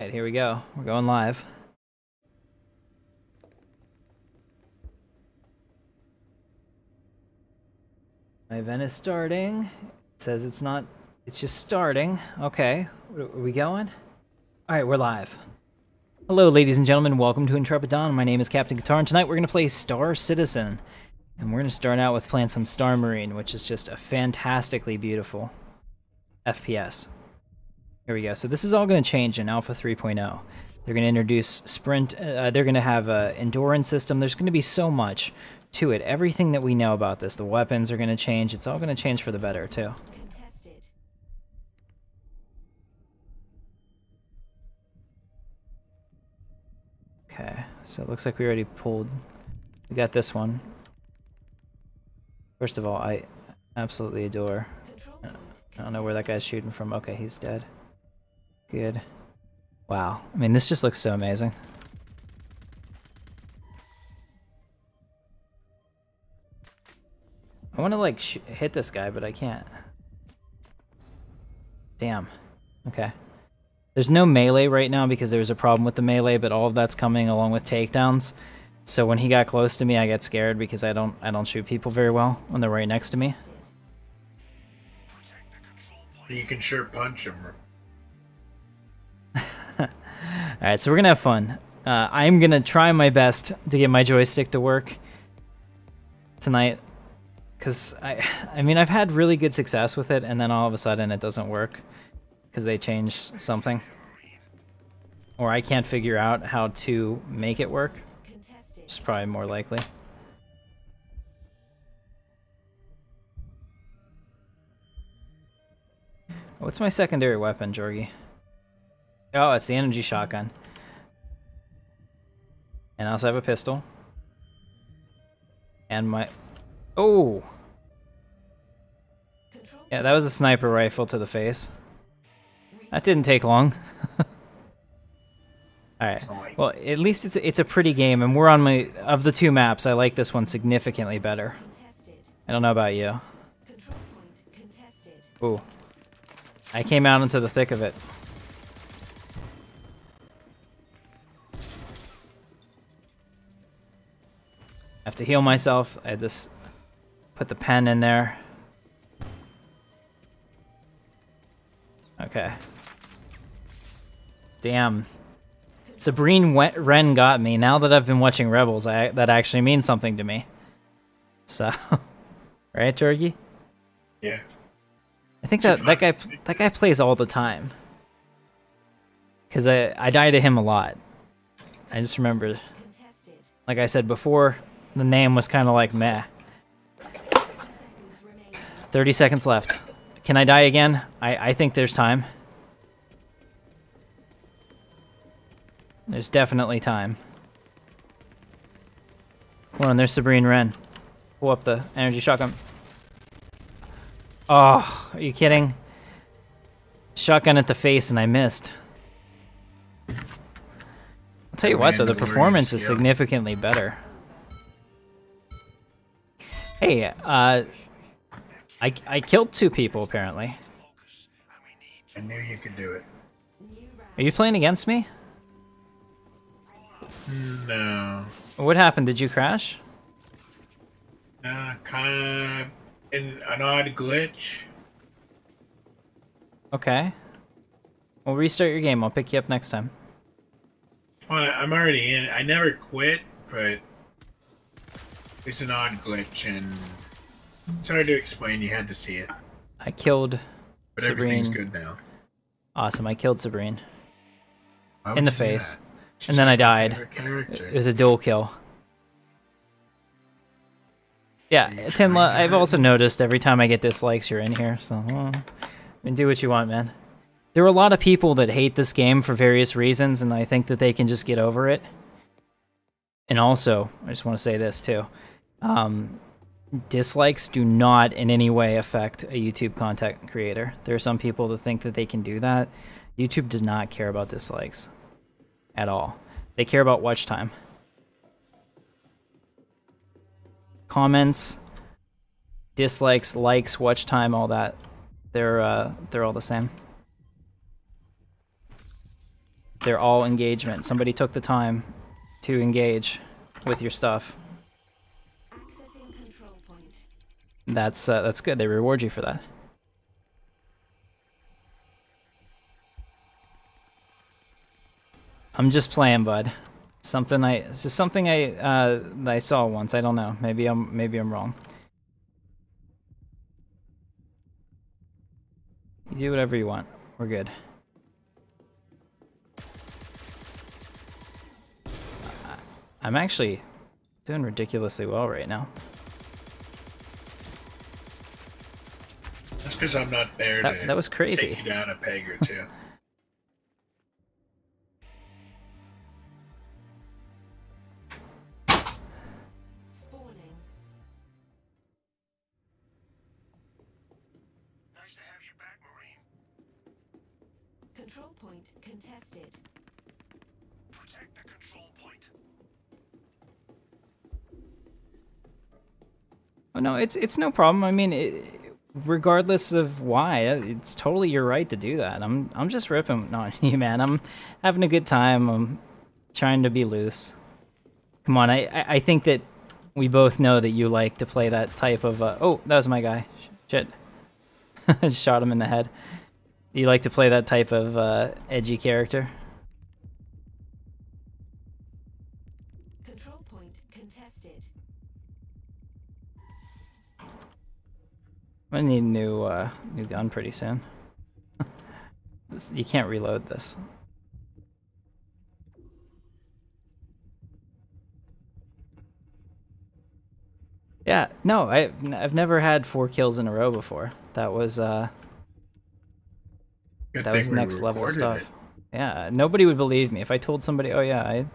Alright, here we go. We're going live. My event is starting. It says it's not, it's just starting. Okay, are we going? Alright, we're live. Hello, ladies and gentlemen. Welcome to Intrepid Dawn. My name is CaptainKatarn. Tonight we're going to play Star Citizen. And we're going to start out with playing some Star Marine, which is just a fantastically beautiful FPS. Here we go. So this is all going to change in Alpha 3.0. They're going to introduce sprint. They're going to have an endurance system. There's going to be so much to it. Everything that we know about this. The weapons are going to change. It's all going to change for the better, too. Okay, so it looks like we already pulled. We got this one. First of all, I absolutely adore. I don't know where that guy's shooting from. Okay, he's dead. Good. Wow. I mean, this just looks so amazing. I want to, like, hit this guy, but I can't. Damn. Okay. There's no melee right now because there's a problem with the melee, but all of that's coming along with takedowns. So when he got close to me, I get scared because I don't shoot people very well when they're right next to me. You can sure punch him. Alright, so we're gonna have fun. I'm gonna try my best to get my joystick to work tonight. Because, I mean, I've had really good success with it, and then all of a sudden it doesn't work. Because they changed something. Or I can't figure out how to make it work. Which is probably more likely. What's my secondary weapon, Jorgy? Oh, it's the energy shotgun. And I also have a pistol. And my... Oh! Yeah, that was a sniper rifle to the face. That didn't take long. Alright. Well, at least it's a pretty game, and we're on my... Of the two maps, I like this one significantly better. I don't know about you. Ooh. I came out into the thick of it. I have to heal myself. I had this... Put the pen in there. Okay. Damn. Sabrine Wren got me. Now that I've been watching Rebels, that actually means something to me. So... Right, Jorgy? Yeah. I think that guy plays all the time. Cause I die to him a lot. I just remember, like I said before, the name was kind of like meh. 30 seconds left. Can I die again? I think there's time. There's definitely time. Hold on, there's Sabrine Wren. Pull up the energy shotgun. Oh, are you kidding? Shotgun at the face and I missed. I'll tell you what, though, the performance is significantly better. Hey, I killed 2 people, apparently. I knew you could do it. Are you playing against me? No. What happened? Did you crash? Kind of in an odd glitch. Okay. Well, restart your game. I'll pick you up next time. Well, I'm already in. I never quit, but it's an odd glitch, and it's hard to explain. You had to see it. I killed But Sabrine. everything's good now. Awesome. I killed Sabrine. Why In would the you do face. that? And She's then I like my died. favorite character. It was a dual kill. Yeah, Tim, I've also noticed every time I get dislikes, you're in here, so I mean, do what you want, man. There are a lot of people that hate this game for various reasons, and I think that they can just get over it. And also, I just want to say this, too. Dislikes do not in any way affect a YouTube content creator. There are some people that think that they can do that. YouTube does not care about dislikes at all. They care about watch time. Comments, dislikes, likes, watch time, all that. They're all the same. They're all engagement. Somebody took the time to engage with your stuff. That's good. They reward you for that. I'm just playing, bud. It's just something I saw once. I don't know. Maybe I'm wrong. You do whatever you want. We're good. I'm actually doing ridiculously well right now. That's because I'm not there that was crazy. Take you down a peg or two. Spawning. Nice to have you back, Marine. Control point contested. Protect the control point. Oh no, it's no problem. I mean, regardless of why, it's totally your right to do that. I'm just ripping on you, man. I'm having a good time. I'm trying to be loose. Come on, I think that we both know that you like to play that type of. Oh, that was my guy. Shit, shot him in the head. You like to play that type of edgy character. Control point contested. I'm gonna need a new gun pretty soon. You can't reload this. Yeah, no, I've never had 4 kills in a row before. That was next level stuff. It. Yeah, nobody would believe me if I told somebody, "Oh yeah,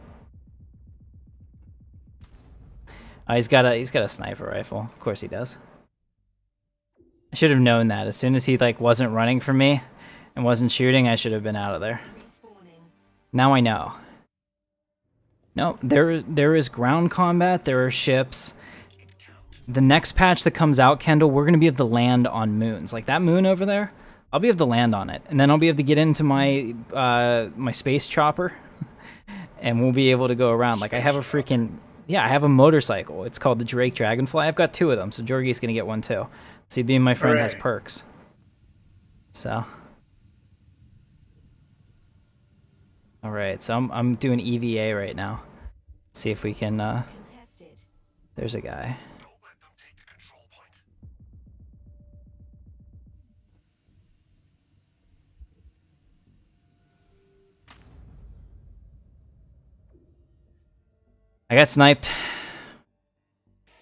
he's got a sniper rifle." Of course he does. I should have known that. As soon as he like wasn't running for me and wasn't shooting, I should have been out of there. Now I know. No, there is ground combat, there are ships. The next patch that comes out, Kendall, we're going to be able to land on moons. Like that moon over there, I'll be able to land on it. And then I'll be able to get into my my space chopper and we'll be able to go around. Like I have a freaking, yeah, I have a motorcycle. It's called the Drake Dragonfly. I've got 2 of them, so Jorgy's going to get one too. See, being my friend has perks. So. Alright, so I'm doing EVA right now. See if we can, there's a guy. I got sniped.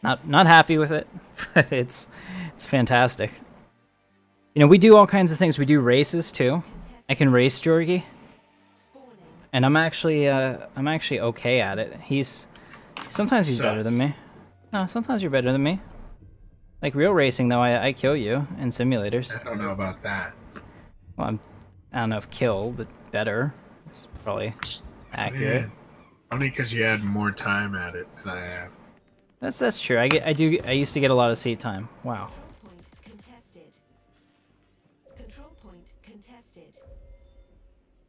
Not happy with it, but it's fantastic. You know, we do all kinds of things. We do races too. I can race Jorgy, and I'm actually okay at it. Sometimes he's better than me. No, sometimes you're better than me. Like real racing though, I kill you in simulators. I don't know about that. Well, I don't know if kill, but better. It's probably accurate. Man. Only because you had more time at it than I have. That's true. I used to get a lot of seat time. Wow. Control point contested.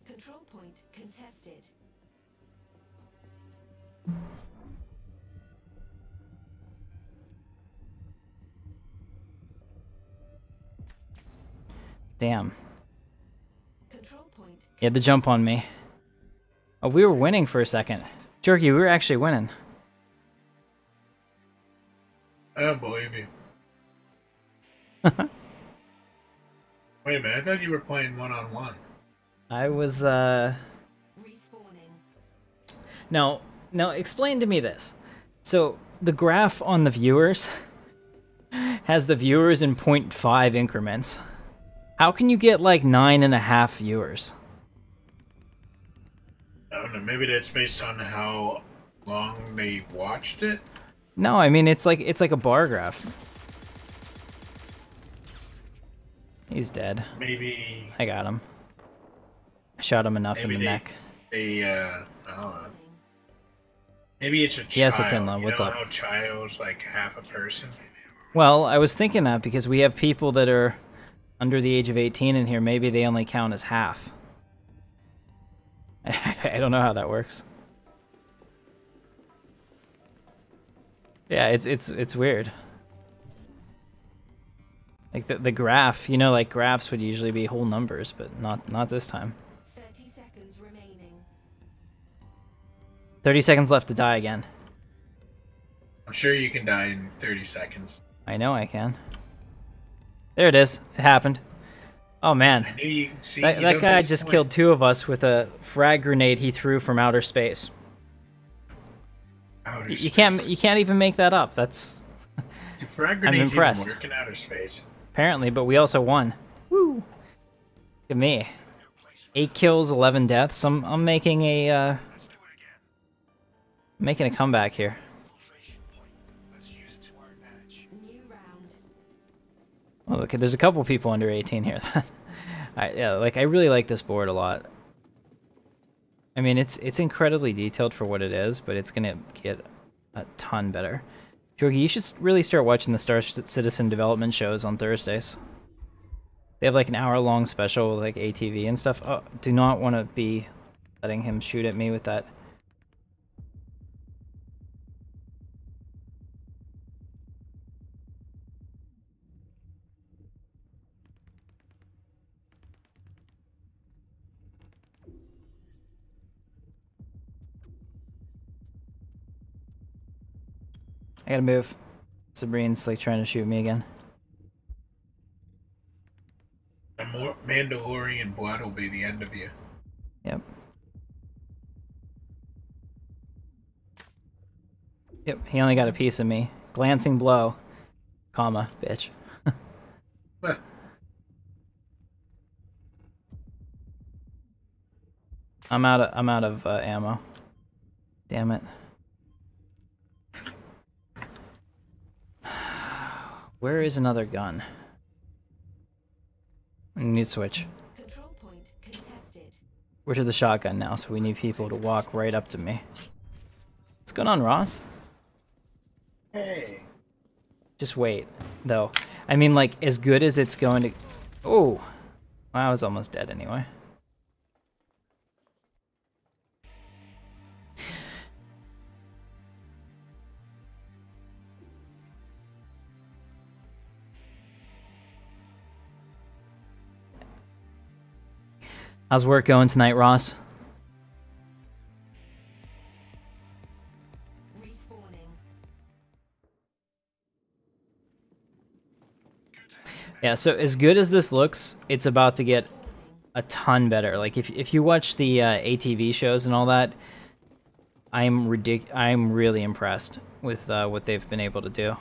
Control point contested. Damn. Control point. He had the jump on me. Oh, we were winning for a second. Jorgy, we were actually winning. I don't believe you. Wait a minute, I thought you were playing one-on-one. I was, Respawning. Now, explain to me this. So, the graph on the viewers has the viewers in 0.5 increments. How can you get, like, 9.5 viewers? I don't know, maybe that's based on how long they watched it? No, I mean, it's like a bar graph. He's dead. Maybe... I got him. I shot him enough in the neck. I don't know. Maybe it's a child. Yes, it's in love. What's you know up? How child's like half a person? Well, I was thinking that because we have people that are under the age of 18 in here. Maybe they only count as half. I don't know how that works. Yeah, it's weird. Like the graph, you know, like graphs would usually be whole numbers, but not this time. 30 seconds remaining. 30 seconds left to die again. I'm sure you can die in 30 seconds. I know I can. There it is. It happened. Oh man. I knew you. See, That guy just killed 2 of us with a frag grenade he threw from outer space. You can't even make that up. That's The frag grenades impressed. even work in outer space. apparently, but we also won. Woo! Look at me. 8 kills, 11 deaths. I'm making a comeback here. New round. Oh, okay, there's a couple people under 18 here. Yeah, like I really like this board a lot. I mean, it's incredibly detailed for what it is, but it's gonna get a ton better. Jorgy, you should really start watching the Star Citizen development shows on Thursdays. They have like an hour-long special with like ATV and stuff. Oh, do not want to be letting him shoot at me with that. I gotta move. Sabrine's like trying to shoot me again. A Mandalorian blood will be the end of you. Yep. Yep, he only got a piece of me. Glancing blow, comma, bitch. Huh. I'm out of ammo. Damn it. Where is another gun? I need to switch. Control point contested. We're to the shotgun now, so we need people to walk right up to me. What's going on, Ross? Hey. Just wait, though. I mean, like, as good as it's going to... Oh! Well, I was almost dead anyway. How's work going tonight, Ross? Respawning. Yeah, so as good as this looks, it's about to get a ton better. Like, if you watch the ATV shows and all that, I'm really impressed with what they've been able to do.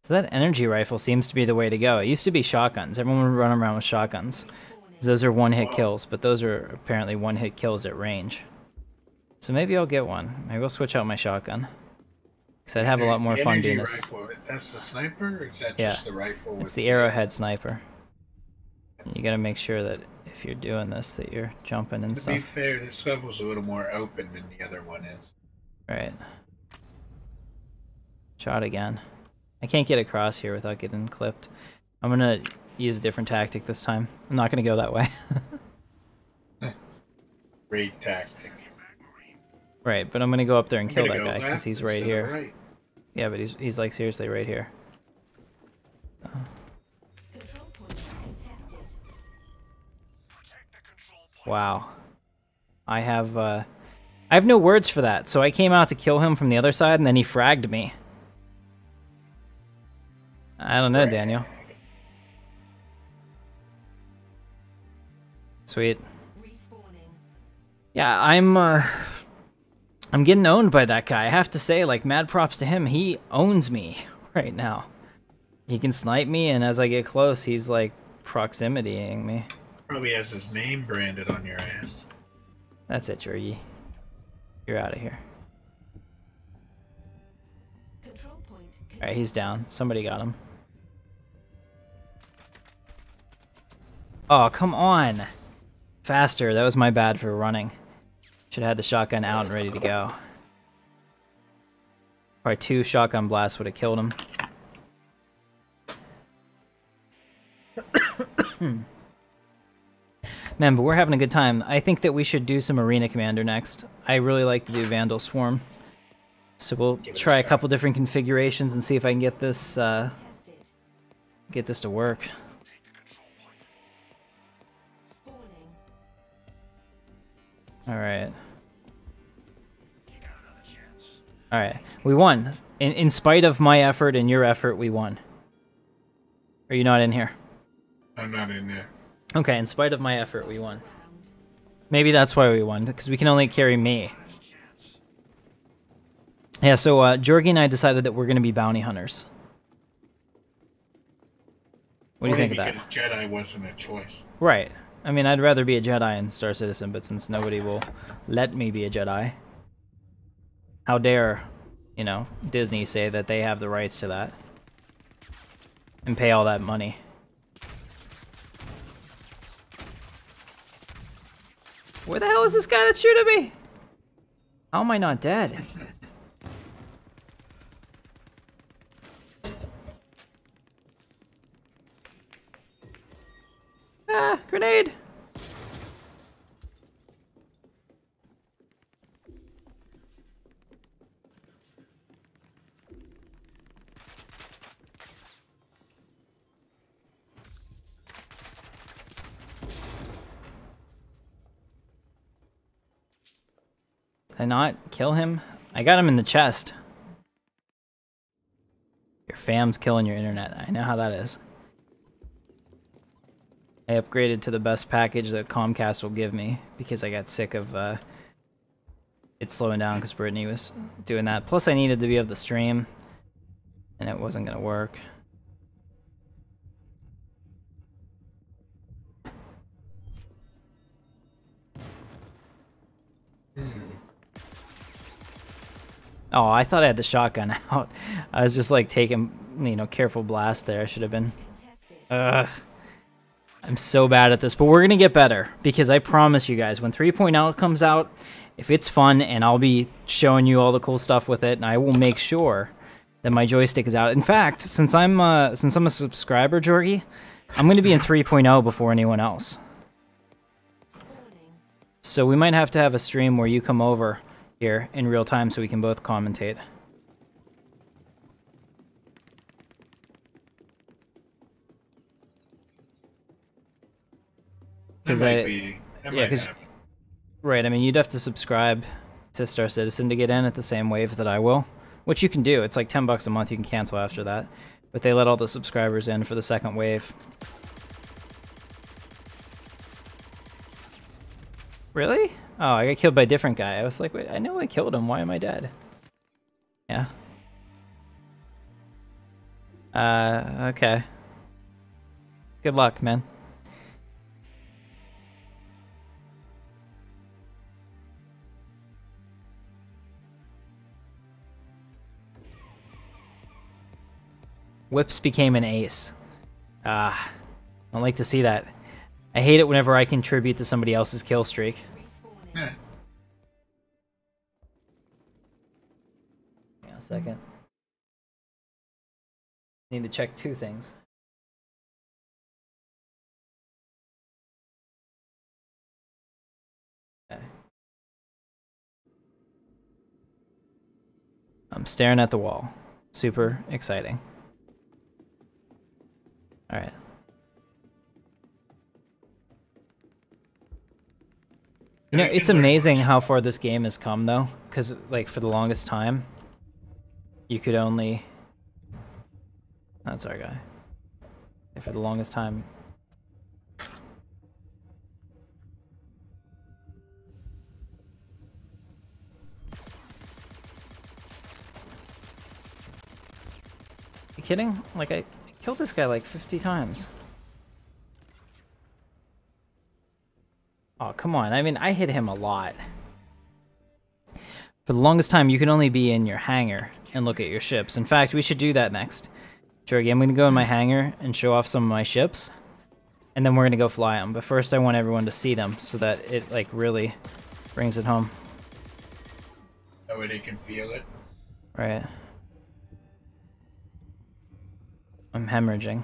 So that energy rifle seems to be the way to go. It used to be shotguns. Everyone would run around with shotguns. Those are one-hit kills, but those are apparently one-hit kills at range. So maybe I'll get one. Maybe I'll switch out my shotgun. Because I'd have a lot more fun doing this. Rifle, that's the sniper, or is that Yeah, just the rifle? it's the arrowhead sniper. You gotta make sure that if you're doing this, that you're jumping and To be stuff. fair, this level's a little more open than the other one is. Right. Shot again. I can't get across here without getting clipped. I'm gonna use a different tactic this time. I'm not gonna go that way. Great tactic. Right, but I'm gonna go up there and kill that Go guy because left he's right instead of here. right. Yeah, but he's like seriously right here. Control point contested. Wow. I have no words for that. So I came out to kill him from the other side, and then he fragged me. I don't know, Frag. Daniel. Sweet. Respawning. Yeah, I'm getting owned by that guy. I have to say, like, mad props to him. He owns me right now. He can snipe me, and as I get close, he's like proximitying me. Probably has his name branded on your ass. That's it, Jorgy. You're out of here. Control point All right, he's down. Somebody got him. Oh, come on. Faster. That was my bad for running. Should have had the shotgun out and ready to go. Probably 2 shotgun blasts would have killed him. Man, but we're having a good time. I think that we should do some Arena Commander next. I really like to do Vandal Swarm. So we'll try a couple different configurations and see if I can get this to work. Alright. Alright. We won. In spite of my effort and your effort, we won. Are you not in here? I'm not in there. Okay, in spite of my effort, we won. Maybe that's why we won, because we can only carry me. Yeah, so Jorgy and I decided that we're going to be bounty hunters. What do you think of that? Because Jedi wasn't a choice. Right. I mean, I'd rather be a Jedi in Star Citizen, but since nobody will let me be a Jedi, how dare, you know, Disney say that they have the rights to that and pay all that money. Where the hell is this guy that's shooting me? How am I not dead? Ah, grenade! Did I not kill him? I got him in the chest. Your fam's killing your internet. I know how that is. I upgraded to the best package that Comcast will give me because I got sick of it slowing down because Brittany was doing that. Plus I needed to be able to stream and it wasn't going to work. Oh, I thought I had the shotgun out. I was just like taking, you know, careful blast there. I should have been. Ugh. I'm so bad at this, but we're going to get better because I promise you guys, when 3.0 comes out, if it's fun and I'll be showing you all the cool stuff with it, and I will make sure that my joystick is out. In fact, since I'm a subscriber, Jorgy, I'm going to be in 3.0 before anyone else. So we might have to have a stream where you come over here in real time so we can both commentate. That might be. Right, I mean, you'd have to subscribe to Star Citizen to get in at the same wave that I will, which you can do. It's like $10 a month. You can cancel after that, but they let all the subscribers in for the second wave. Really? Oh, I got killed by a different guy. I was like, wait, I know I killed him. Why am I dead? Yeah. Okay. Good luck, man. Whips became an ace. Ah, I don't like to see that. I hate it whenever I contribute to somebody else's kill streak. Yeah. Hang on a second. Need to check 2 things. Okay. I'm staring at the wall. Super exciting. All right. You know, it's amazing how far this game has come, though, because, like, for the longest time, you could only... That's our guy. For the longest time... You kidding? Like, I killed this guy like 50 times. Oh, come on. I mean, I hit him a lot. For the longest time, you can only be in your hangar and look at your ships. In fact, we should do that next. Jorgy, I'm going to go in my hangar and show off some of my ships. And then we're going to go fly them. But first, I want everyone to see them so that it, like, really brings it home. That way they can feel it. Right. I'm hemorrhaging.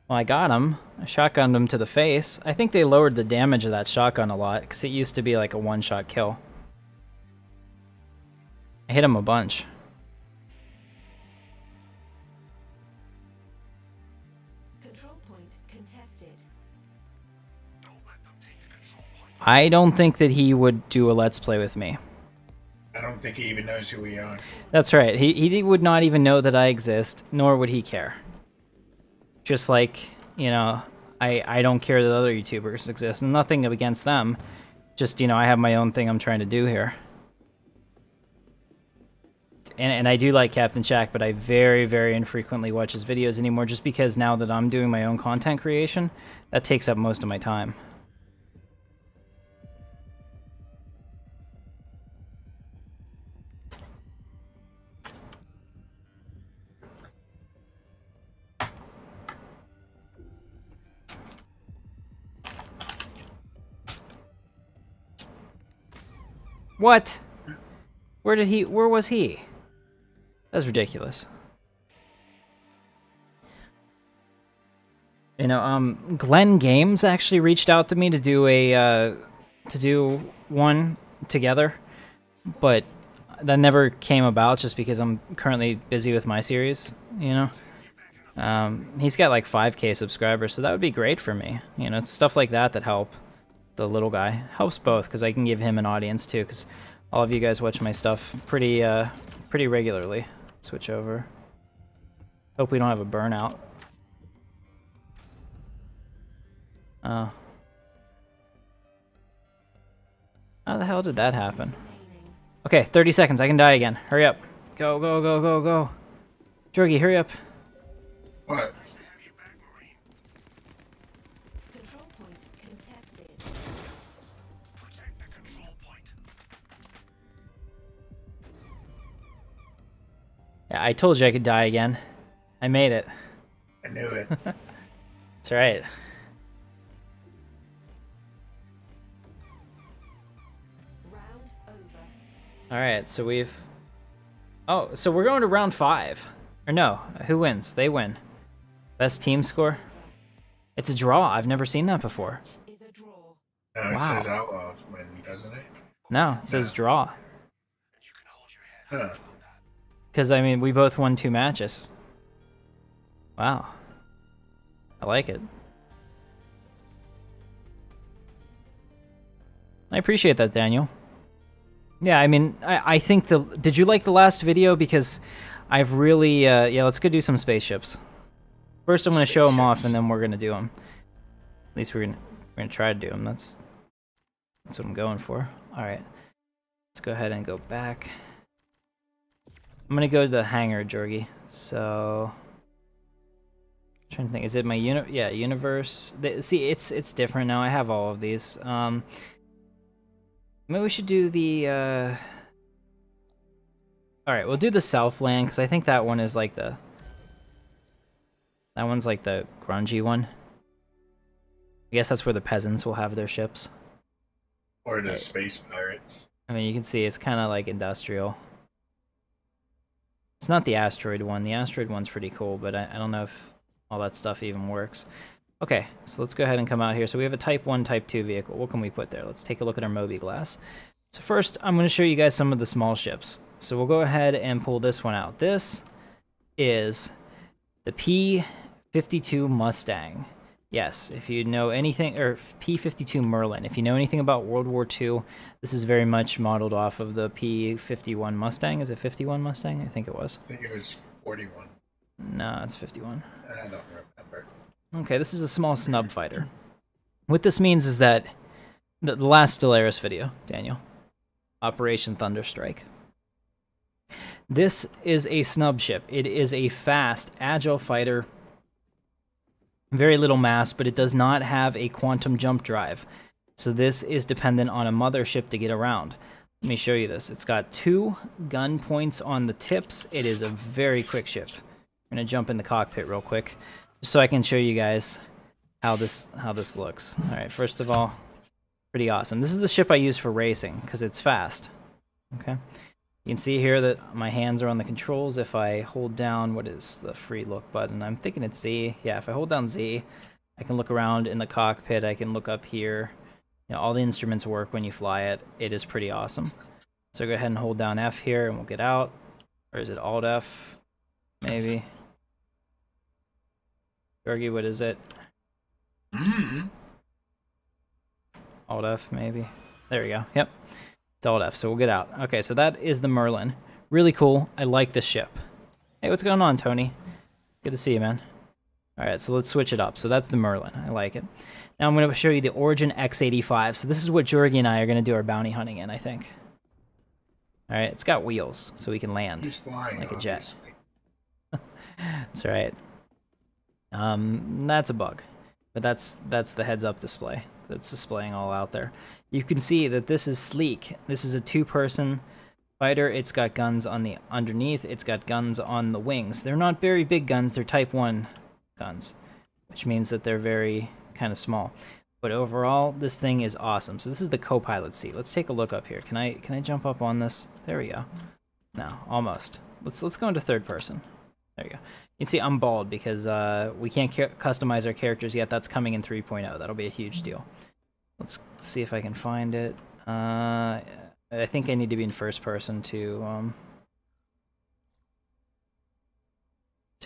Well, I got him. I shotgunned him to the face. I think they lowered the damage of that shotgun a lot, because it used to be like a one-shot kill. I hit him a bunch. Control point contested. Don't let them take the control point. I don't think that he would do a Let's Play with me. I don't think he even knows who we are. That's right. He would not even know that I exist, nor would he care. Just like, you know, I don't care that other YouTubers exist. Nothing against them. Just, you know, I have my own thing I'm trying to do here. And I do like Captain Shaq, but I very, very infrequently watch his videos anymore just because now that I'm doing my own content creation, that takes up most of my time. What? Where was he? That's ridiculous. You know, Glenn Games actually reached out to me to do one together, but that never came about just because I'm currently busy with my series, you know? He's got like 5K subscribers, so that would be great for me. You know, it's stuff like that that help the little guy. Helps both, because I can give him an audience too, because all of you guys watch my stuff pretty regularly. Switch over. Hope we don't have a burnout. Oh. How the hell did that happen? Okay, 30 seconds. I can die again. Hurry up. Go, go, go, go, go. Jorgy, hurry up. What? Control point contested. Protect the control point. Yeah, I told you I could die again. I made it. I knew it. That's right. Round over. Alright, so we've... Oh, so we're going to round 5. Or no, who wins? They win. Best team score? It's a draw. I've never seen that before. Is a draw. No, it Wow. says outlaws when, doesn't it? No, it says draw. Huh. Because, I mean, we both won 2 matches. Wow. I like it. I appreciate that, Daniel. Yeah, I mean, I think the... Did you like the last video? Because I've really... yeah, let's go do some spaceships. First, I'm going to show them off, and then we're going to do them. At least we're gonna try to do them. That's what I'm going for. All right. Let's go ahead and go back. I'm going to go to the hangar, Jorgy. So... I'm trying to think. Is it my yeah, universe? See, it's different now. I have all of these. Maybe we should do the, Alright, we'll do the Southland, because I think that one is like the... That one's like the grungy one. I guess that's where the peasants will have their ships. Or the space pirates. I mean, you can see it's kind of like industrial. It's not the asteroid one. The asteroid one's pretty cool, but I don't know if all that stuff even works. Okay, so let's go ahead and come out here. So we have a Type 1, Type 2 vehicle. What can we put there? Let's take a look at our Moby glass. So first, I'm going to show you guys some of the small ships. So we'll go ahead and pull this one out. This is the P-52 Mustang. Yes, if you know anything, or P-52 Merlin. If you know anything about World War II, this is very much modeled off of the P-51 Mustang. Is it 51 Mustang? I think it was. I think it was 41. No, it's 51. I don't remember. Okay, this is a small snub fighter. What this means is that the last Stellaris video, Daniel, Operation Thunderstrike. This is a snub ship. It is a fast, agile fighter. Very little mass, but it does not have a quantum jump drive. So this is dependent on a mothership to get around. Let me show you this. It's got 2 gun points on the tips. It is a very quick ship. I'm going to jump in the cockpit real quick, just so I can show you guys how this looks. All right, first of all, pretty awesome. This is the ship I use for racing because it's fast. Okay, you can see here that my hands are on the controls. If I hold down, what is the free look button? I'm thinking it's Z. Yeah, if I hold down Z, I can look around in the cockpit. I can look up here. You know, all the instruments work when you fly it. It is pretty awesome. So go ahead and hold down F here, and we'll get out. Or is it Alt F? Maybe. Jorgy, what is it? Alt F, maybe. There we go. Yep. It's Alt F, so we'll get out. Okay, so that is the Merlin. Really cool. I like this ship. Hey, what's going on, Tony? Good to see you, man. Alright, so let's switch it up. So that's the Merlin. I like it. Now I'm going to show you the Origin X85. So this is what Jorgy and I are going to do our bounty hunting in, I think. Alright, it's got wheels, so we can land. He's flying like a jet. Obviously. That's right. That's a bug. But that's the heads-up display that's displaying all out there. You can see that this is sleek. This is a two-person fighter. It's got guns on the underneath. It's got guns on the wings. They're not very big guns. They're Type 1 guns, which means that they're very kind of small. But overall, this thing is awesome. So this is the co-pilot seat. Let's take a look up here. Can I jump up on this? There we go. No, almost. Let's go into third person. There you go. You can see I'm bald because we can't customize our characters yet. That's coming in 3.0. That'll be a huge deal. Let's see if I can find it. I think I need to be in first person to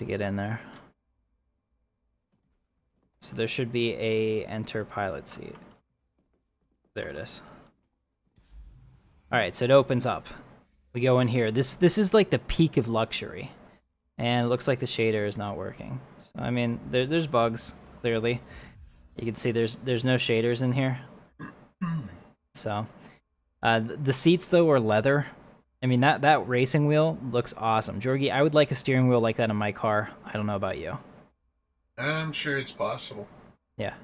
get in there. So there should be a enter pilot seat. There it is. All right, so it opens up. We go in here. This is like the peak of luxury. And it looks like the shader is not working. So, I mean, there's bugs, clearly. You can see there's no shaders in here. So, the seats, though, are leather. I mean, that racing wheel looks awesome. Jorgy, I would like a steering wheel like that in my car. I don't know about you. I'm sure it's possible. Yeah.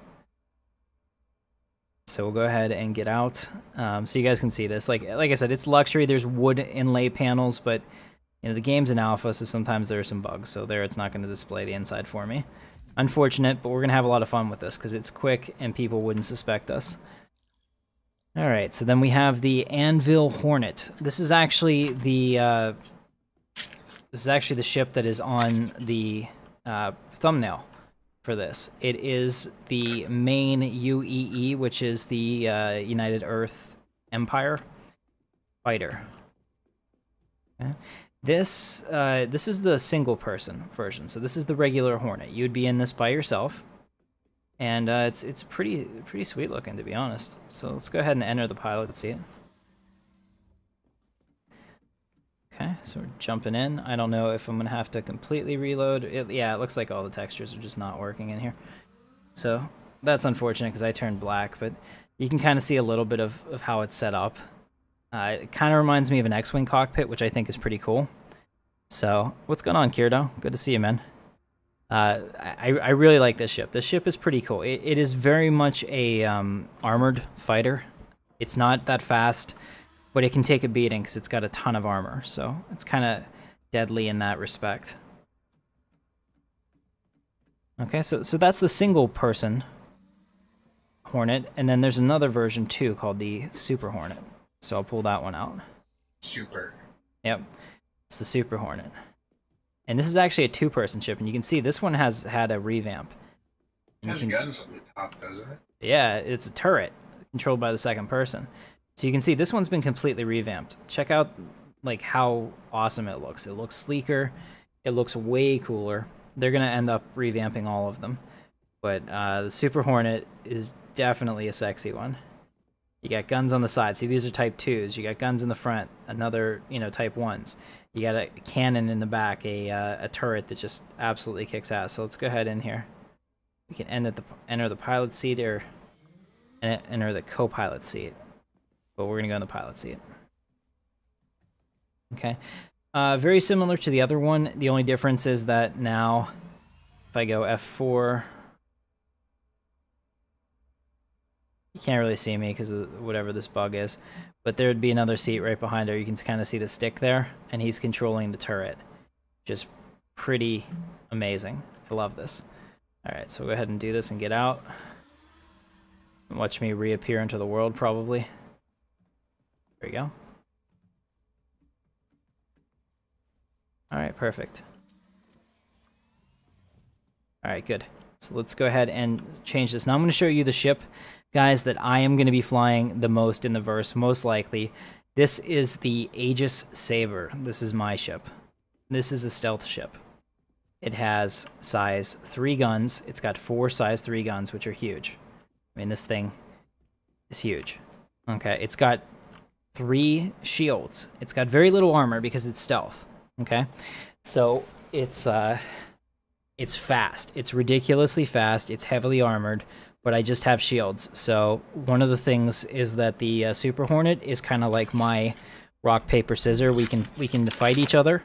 So we'll go ahead and get out. So you guys can see this. Like I said, it's luxury. There's wood inlay panels, but you know, the game's in alpha, so sometimes there are some bugs. So there, it's not going to display the inside for me. Unfortunate, but we're going to have a lot of fun with this because it's quick and people wouldn't suspect us. All right, so then we have the Anvil Hornet. This is actually the ship that is on the thumbnail for this. It is the main UEE, which is the United Earth Empire fighter. Okay. This is the single-person version. So this is the regular Hornet. You'd be in this by yourself, and it's pretty sweet looking, to be honest. So let's go ahead and enter the pilot seat. Okay, so we're jumping in. I don't know if I'm gonna have to completely reload. Yeah, it looks like all the textures are just not working in here. So that's unfortunate because I turned black, but you can kind of see a little bit of how it's set up. It kind of reminds me of an X-Wing cockpit, which I think is pretty cool. So, what's going on, Kirdo? Good to see you, man. I really like this ship. This ship is pretty cool. It is very much a armored fighter. It's not that fast, but it can take a beating because it's got a ton of armor. So, it's kind of deadly in that respect. Okay, so that's the single-person Hornet, and then there's another version, too, called the Super Hornet. So I'll pull that one out. Super. Yep. It's the Super Hornet. And this is actually a two-person ship, and you can see this one has had a revamp. It has guns on the top, doesn't it? Yeah, it's a turret controlled by the second person. So you can see this one's been completely revamped. Check out like how awesome it looks. It looks sleeker. It looks way cooler. They're going to end up revamping all of them. But the Super Hornet is definitely a sexy one. You got guns on the side. See, these are Type 2s. You got guns in the front. Another, Type 1s. You got a cannon in the back, a turret that just absolutely kicks ass. So let's go ahead in here. We can enter the pilot seat or enter the co-pilot seat. But we're going to go in the pilot seat. Okay. Very similar to the other one. The only difference is that now, if I go F4... You can't really see me because of whatever this bug is, but there would be another seat right behind her. You can kind of see the stick there, and he's controlling the turret. Just pretty amazing. I love this. Alright, so we'll go ahead and do this and get out. And watch me reappear into the world, probably. There we go. Alright, perfect. Alright, good. So let's go ahead and change this. Now I'm going to show you the ship, guys, that I am going to be flying the most in the verse, most likely. This is the Aegis Saber. This is my ship. This is a stealth ship. It has size 3 guns. It's got 4 size 3 guns, which are huge. I mean, this thing is huge. Okay, it's got 3 shields. It's got very little armor because it's stealth. Okay, so it's fast. It's ridiculously fast. It's heavily armored, but I just have shields. So one of the things is that the Super Hornet is kind of like my rock paper scissors. We can fight each other,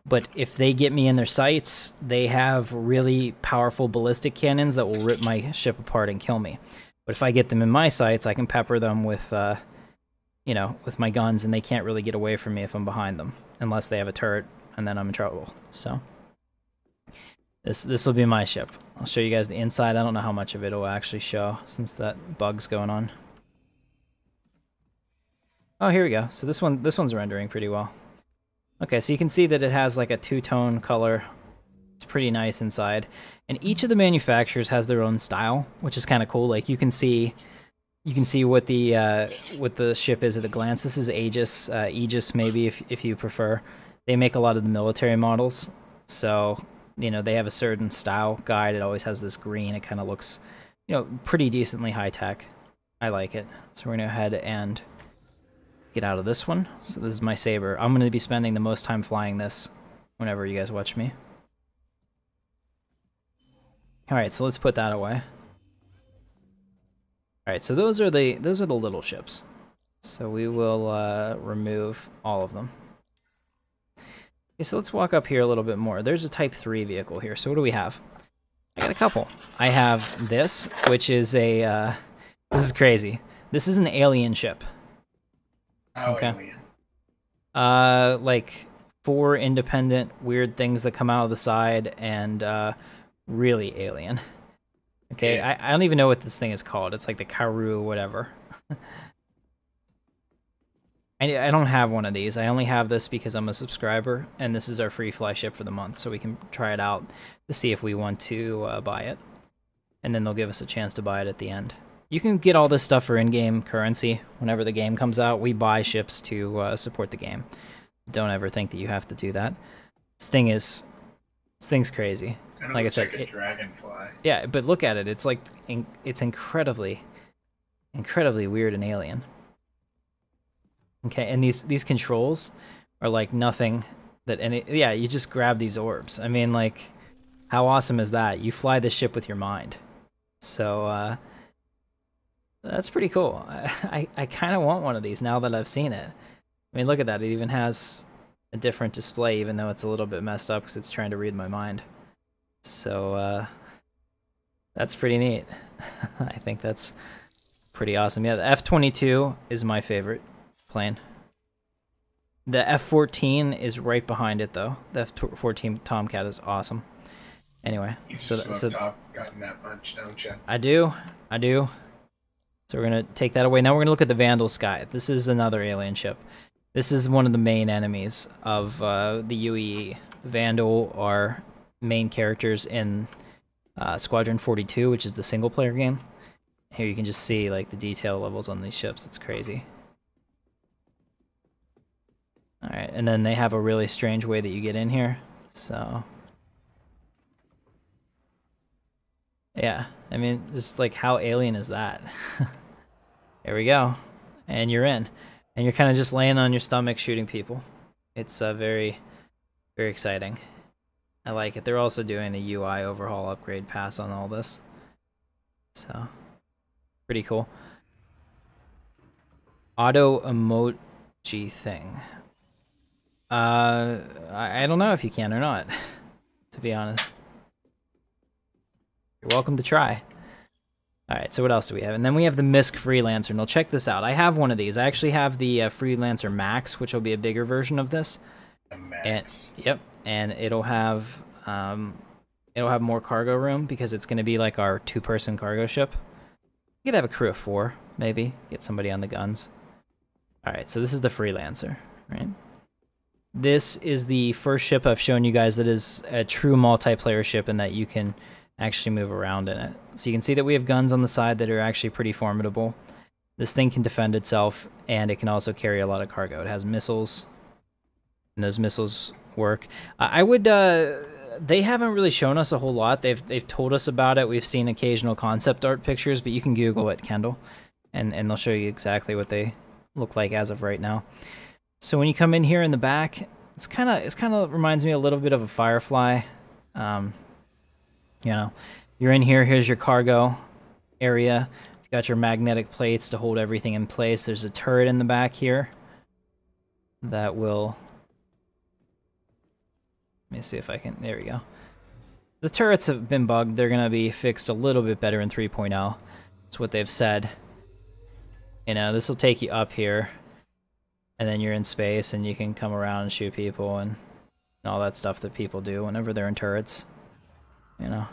but if they get me in their sights, they have really powerful ballistic cannons that will rip my ship apart and kill me. But if I get them in my sights, I can pepper them with you know, with my guns, and they can't really get away from me if I'm behind them, unless they have a turret, and then I'm in trouble. So this will be my ship. I'll show you guys the inside. I don't know how much of it will actually show since that bug's going on. Oh, here we go. So this one's rendering pretty well. Okay, so you can see that it has like a 2-tone color. It's pretty nice inside. And each of the manufacturers has their own style, which is kind of cool. Like you can see what the ship is at a glance. This is Aegis, Aegis maybe if you prefer. They make a lot of the military models, so you know they have a certain style guide. It always has this green. It kind of looks, you know, pretty decently high tech. I like it. So we're gonna go ahead and get out of this one. So this is my Saber. I'm gonna be spending the most time flying this whenever you guys watch me. All right, so let's put that away. All right, so those are the little ships. So we will remove all of them. Okay, so let's walk up here a little bit more. There's a Type 3 vehicle here. So what do we have? I got a couple. I have this, which is a this is crazy. This is an alien ship. Oh, okay. alien. Like 4 independent weird things that come out of the side, and really alien. Okay, Yeah. I don't even know what this thing is called. It's like the Karu whatever. I don't have one of these. I only have this because I'm a subscriber, and this is our free fly ship for the month, so we can try it out to see if we want to buy it. And then they'll give us a chance to buy it at the end. You can get all this stuff for in-game currency whenever the game comes out. We buy ships to support the game. Don't ever think that you have to do that. This thing's crazy. Like I said, like a dragonfly. Yeah, but look at it. It's like it's incredibly weird and alien. Okay, and these controls are like nothing that any. Yeah, you just grab these orbs. I mean, like, how awesome is that? You fly this ship with your mind. So that's pretty cool. I kind of want one of these now that I've seen it. I mean, look at that. It even has a different display, even though it's a little bit messed up because it's trying to read my mind. So that's pretty neat. I think that's pretty awesome. Yeah, the F-22 is my favorite plane. The F-14 is right behind it, though. The F-14 Tomcat is awesome. Anyway, You so just gotten that much, don't you? I do. So we're gonna take that away. Now we're gonna look at the Vandal Sky. This is another alien ship. This is one of the main enemies of the UEE. Vandal are main characters in Squadron 42, which is the single-player game. Here you can just see like the detail levels on these ships. It's crazy. All right, and then they have a really strange way that you get in here. So yeah, I mean, just like how alien is that? There we go, and you're in, and you're kind of just laying on your stomach shooting people. It's very, very exciting. I like it. They're also doing a UI overhaul upgrade pass on all this, so pretty cool. Auto emoji thing. I don't know if you can or not, to be honest. You're welcome to try. Alright, so what else do we have? And then we have the MISC Freelancer. Now check this out. I have one of these. I actually have the Freelancer Max, which will be a bigger version of this. The Max. And, yep, and it'll have it'll have more cargo room because it's going to be like our 2-person cargo ship. You could have a crew of 4, maybe. Get somebody on the guns. Alright, so this is the Freelancer, right? This is the first ship I've shown you guys that is a true multiplayer ship and that you can actually move around in it. So you can see that we have guns on the side that are actually pretty formidable. This thing can defend itself, and it can also carry a lot of cargo. It has missiles, and those missiles work. I would... they haven't really shown us a whole lot. They've told us about it. We've seen occasional concept art pictures, but you can Google it, Kendall, and they'll show you exactly what they look like as of right now. So when you come in here in the back, it's kind of reminds me a little bit of a Firefly. You know, you're in here. Here's your cargo area. You've got your magnetic plates to hold everything in place. There's a turret in the back here that will... Let me see if I can... There we go. The turrets have been bugged. They're going to be fixed a little bit better in 3.0. That's what they've said. You know, this will take you up here, and then you're in space, and you can come around and shoot people and all that stuff that people do whenever they're in turrets. You know,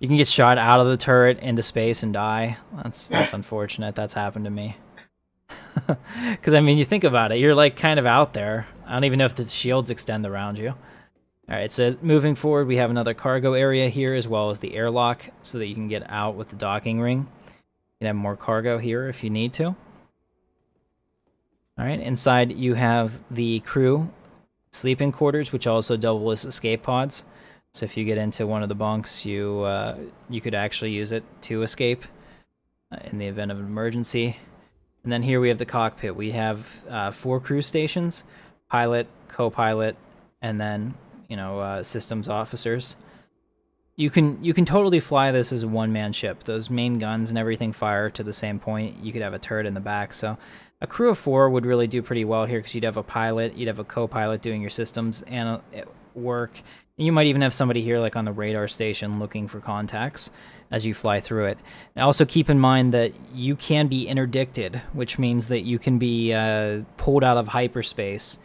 you can get shot out of the turret into space and die. That's unfortunate. That's happened to me. Because, I mean, you think about it. You're, like, kind of out there. I don't even know if the shields extend around you. Alright, so moving forward, we have another cargo area here, as well as the airlock, so that you can get out with the docking ring. You can have more cargo here if you need to. Alright, inside you have the crew sleeping quarters, which also double as escape pods. So if you get into one of the bunks, you could actually use it to escape in the event of an emergency. And then here we have the cockpit. We have 4 crew stations, pilot, co-pilot, and then, you know, systems officers. You can totally fly this as a one-man ship. Those main guns and everything fire to the same point. You could have a turret in the back. So a crew of 4 would really do pretty well here because you'd have a pilot, you'd have a co-pilot doing your systems and work. And you might even have somebody here like on the radar station looking for contacts as you fly through it. And also keep in mind that you can be interdicted, which means that you can be pulled out of hyperspace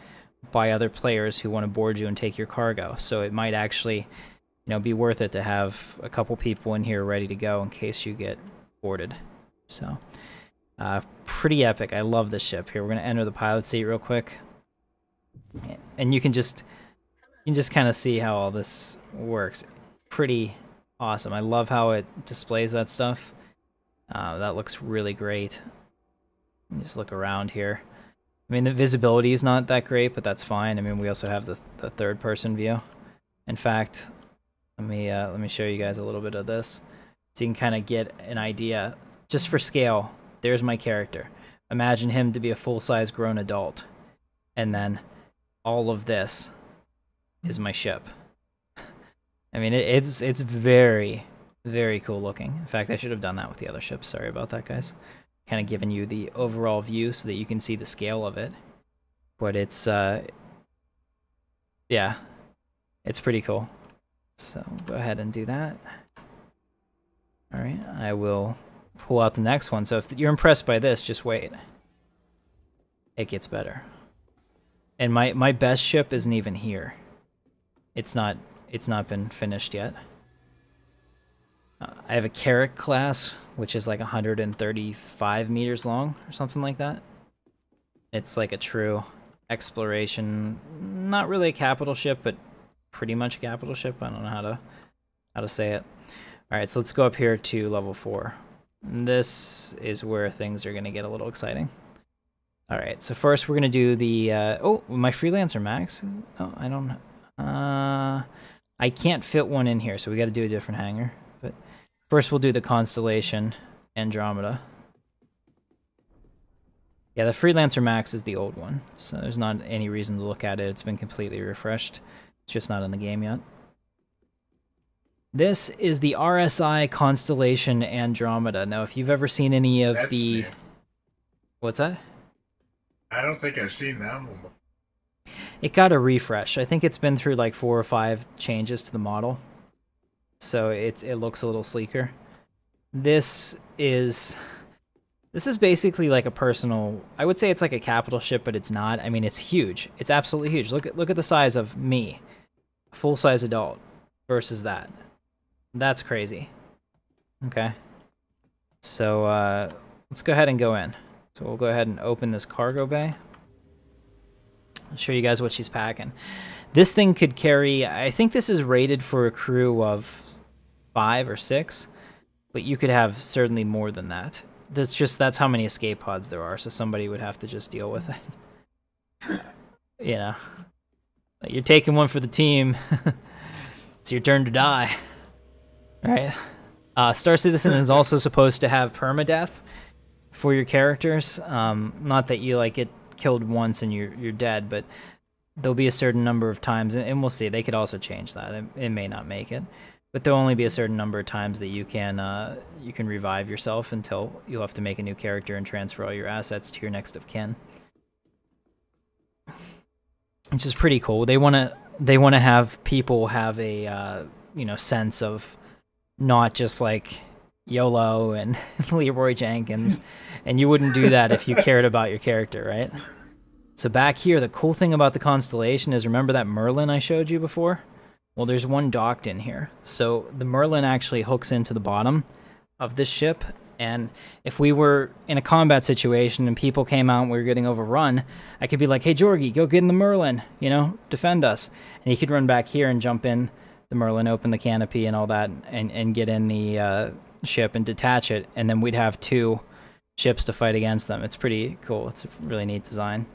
by other players who want to board you and take your cargo. So it might actually, you know, be worth it to have a couple people in here ready to go in case you get boarded. So pretty epic. I love this ship. Here, we're going to enter the pilot seat real quick. And you can just kind of see how all this works. Pretty awesome. I love how it displays that stuff. That looks really great. Just look around here. I mean, the visibility is not that great, but that's fine. I mean, we also have the third-person view. In fact, let me show you guys a little bit of this, so you can kind of get an idea. Just for scale, there's my character. Imagine him to be a full-size grown adult, and then all of this is my ship. I mean, it's very, very cool looking. In fact, I should have done that with the other ships. Sorry about that, guys. Kind of giving you the overall view so that you can see the scale of it. But it's, yeah, it's pretty cool. So go ahead and do that. All right, I will pull out the next one. So if you're impressed by this, just wait. It gets better. And my best ship isn't even here. It's not been finished yet. I have a Carrack class, which is like 135 meters long or something like that. It's like a true exploration, not really a capital ship, but pretty much a capital ship. I don't know how to say it. All right, so let's go up here to level 4. This is where things are going to get a little exciting. All right, so first we're going to do the oh, my Freelancer max. Oh, I don't I can't fit one in here, so we got to do a different hangar. But first we'll do the Constellation Andromeda. Yeah, the Freelancer Max is the old one, so there's not any reason to look at it. It's been completely refreshed. It's just not in the game yet. This is the RSI Constellation Andromeda. Now, if you've ever seen any of the... New. What's that? I don't think I've seen that one before. It got a refresh. I think it's been through like 4 or 5 changes to the model. So it looks a little sleeker. This is basically like a personal... I would say it's like a capital ship, but it's not. I mean, it's huge. It's absolutely huge. Look at the size of me. Full-size adult. versus that. That's crazy. Okay. So let's go ahead and go in. So we'll go ahead and open this cargo bay. I'll show you guys what she's packing. This thing could carry, I think this is rated for a crew of 5 or 6, but you could have certainly more than that. That's how many escape pods there are, so somebody would have to just deal with it. You know, like you're taking one for the team. It's your turn to die, right? Star Citizen is also supposed to have permadeath for your characters. Not that you like get killed once and you're dead, but there'll be a certain number of times, and we'll see. They could also change that. It may not make it, but there'll only be a certain number of times that you can revive yourself until you'll have to make a new character and transfer all your assets to your next of kin, which is pretty cool. They want to have people have a sense of not just like YOLO and Leroy Jenkins, and you wouldn't do that if you cared about your character, right? So back here, the cool thing about the Constellation is, remember that Merlin I showed you before? Well, there's one docked in here. So the Merlin actually hooks into the bottom of this ship, and if we were in a combat situation and people came out and we were getting overrun, I could be like, hey, Jorgy, go get in the Merlin, defend us. And he could run back here and jump in the Merlin, open the canopy and all that, and get in the ship and detach it, and then we'd have 2 ships to fight against them. It's pretty cool. It's a really neat design.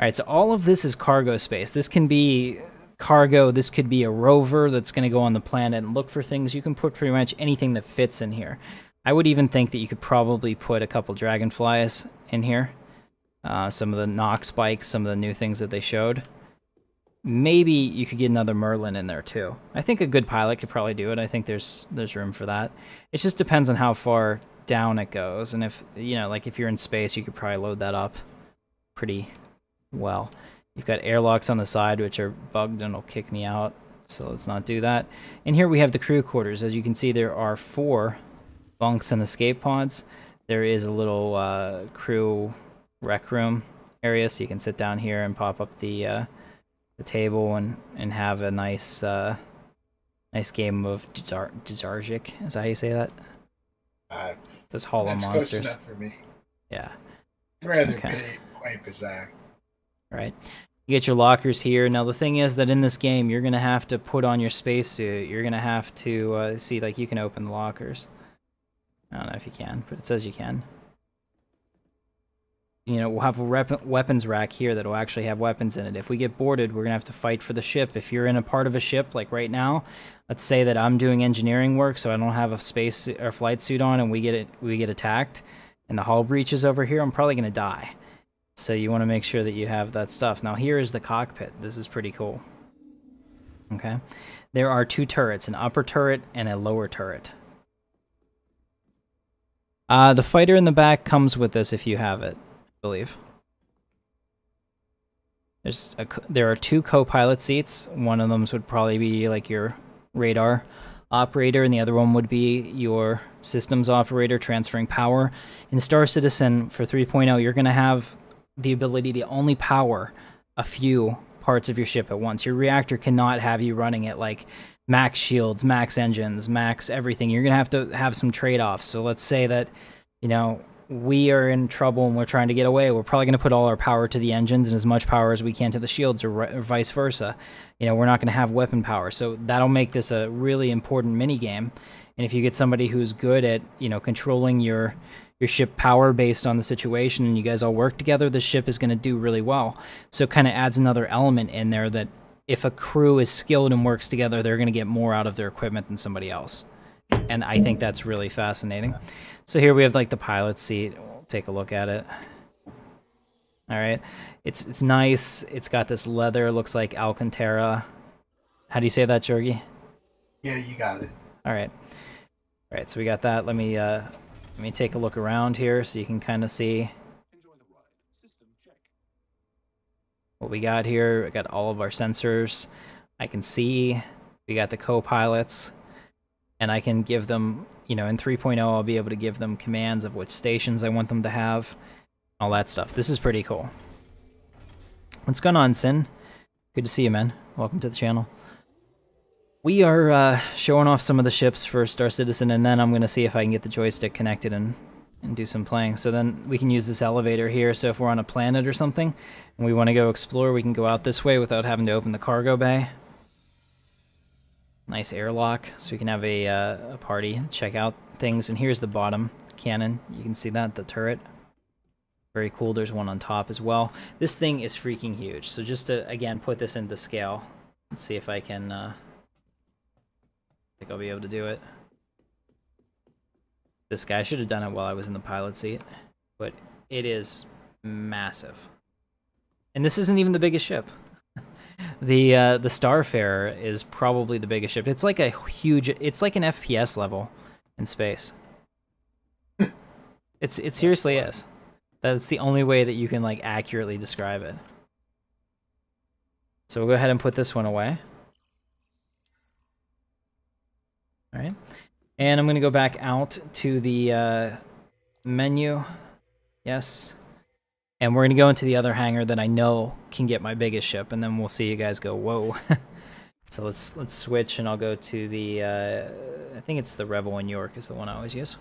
All right, so all of this is cargo space. This can be cargo. This could be a rover that's going to go on the planet and look for things. You can put pretty much anything that fits in here. I would even think that you could probably put a couple dragonflies in here. Some of the Nox bikes, some of the new things that they showed. Maybe you could get another Merlin in there too. I think a good pilot could probably do it. I think there's room for that. It just depends on how far down it goes, and if like if you're in space, you could probably load that up pretty well. You've got airlocks on the side which are bugged and will kick me out, so let's not do that. And here we have the crew quarters. As you can see, there are 4 bunks and escape pods. There is a little crew rec room area, so you can sit down here and pop up the table and have a nice game of Dzarzik. Is that how you say that? Those hollow that's monsters. Close enough for me. Yeah. I'd rather play Bazak. Right. You get your lockers here. Now the thing is that in this game, you're gonna have to put on your spacesuit. You're gonna have to see, like, you can open the lockers. I don't know if you can, but it says you can. We'll have a weapons rack here that will actually have weapons in it. If we get boarded, we're gonna have to fight for the ship. If you're in a part of a ship, like right now, let's say that I'm doing engineering work, so I don't have a space or flight suit on, and we get attacked, and the hull breaches over here, I'm probably gonna die. So you want to make sure that you have that stuff. Now here is the cockpit. This is pretty cool. Okay, there are 2 turrets, an upper turret and a lower turret. The fighter in the back comes with this if you have it, I believe. There are 2 co-pilot seats. One of them would probably be like your radar operator, and the other one would be your systems operator transferring power. In Star Citizen for 3.0, you're going to have the ability to only power a few parts of your ship at once. Your reactor cannot have you running at like max shields, max engines, max everything. You're going to have some trade-offs. So let's say that, we are in trouble and we're trying to get away. We're probably going to put all our power to the engines and as much power as we can to the shields, or vice versa. We're not going to have weapon power. So that'll make this a really important mini game. And if you get somebody who's good at, controlling your ship power based on the situation, and you guys all work together, the ship is going to do really well. So it kind of adds another element in there that if a crew is skilled and works together, they're going to get more out of their equipment than somebody else. And I think that's really fascinating. So here we have like the pilot seat. We'll take a look at it. All right. It's nice. It's got this leather, looks like Alcantara. How do you say that, Jorgy? Yeah, you got it. All right. All right, so we got that. Let me take a look around here so you can kind of see what we got here. We got all of our sensors. I can see we got the co-pilots, and I can give them, in 3.0, I'll be able to give them commands of which stations I want them to have, all that stuff. This is pretty cool. What's going on, Sin? Good to see you, man. Welcome to the channel. We are showing off some of the ships for Star Citizen, and then I'm going to see if I can get the joystick connected and do some playing. So then we can use this elevator here, so if we're on a planet or something, and we want to go explore, we can go out this way without having to open the cargo bay. Nice airlock, so we can have a party, check out things. And here's the bottom cannon. You can see that, the turret. Very cool. There's one on top as well. This thing is freaking huge. So just to, again, put this into scale, let's see if I can... I think I'll be able to do it. This guy, I should have done it while I was in the pilot seat, but it is massive. And this isn't even the biggest ship. The Starfarer is probably the biggest ship. It's like a huge, it's like an FPS level in space. It seriously is. That's the only way that you can like accurately describe it. So we'll go ahead and put this one away. All right. And I'm going to go back out to the menu. Yes. And we're going to go into the other hangar that I know can get my biggest ship, and then we'll see you guys go, whoa. So let's switch, and I'll go to the, I think it's the Rebel in York is the one I always use.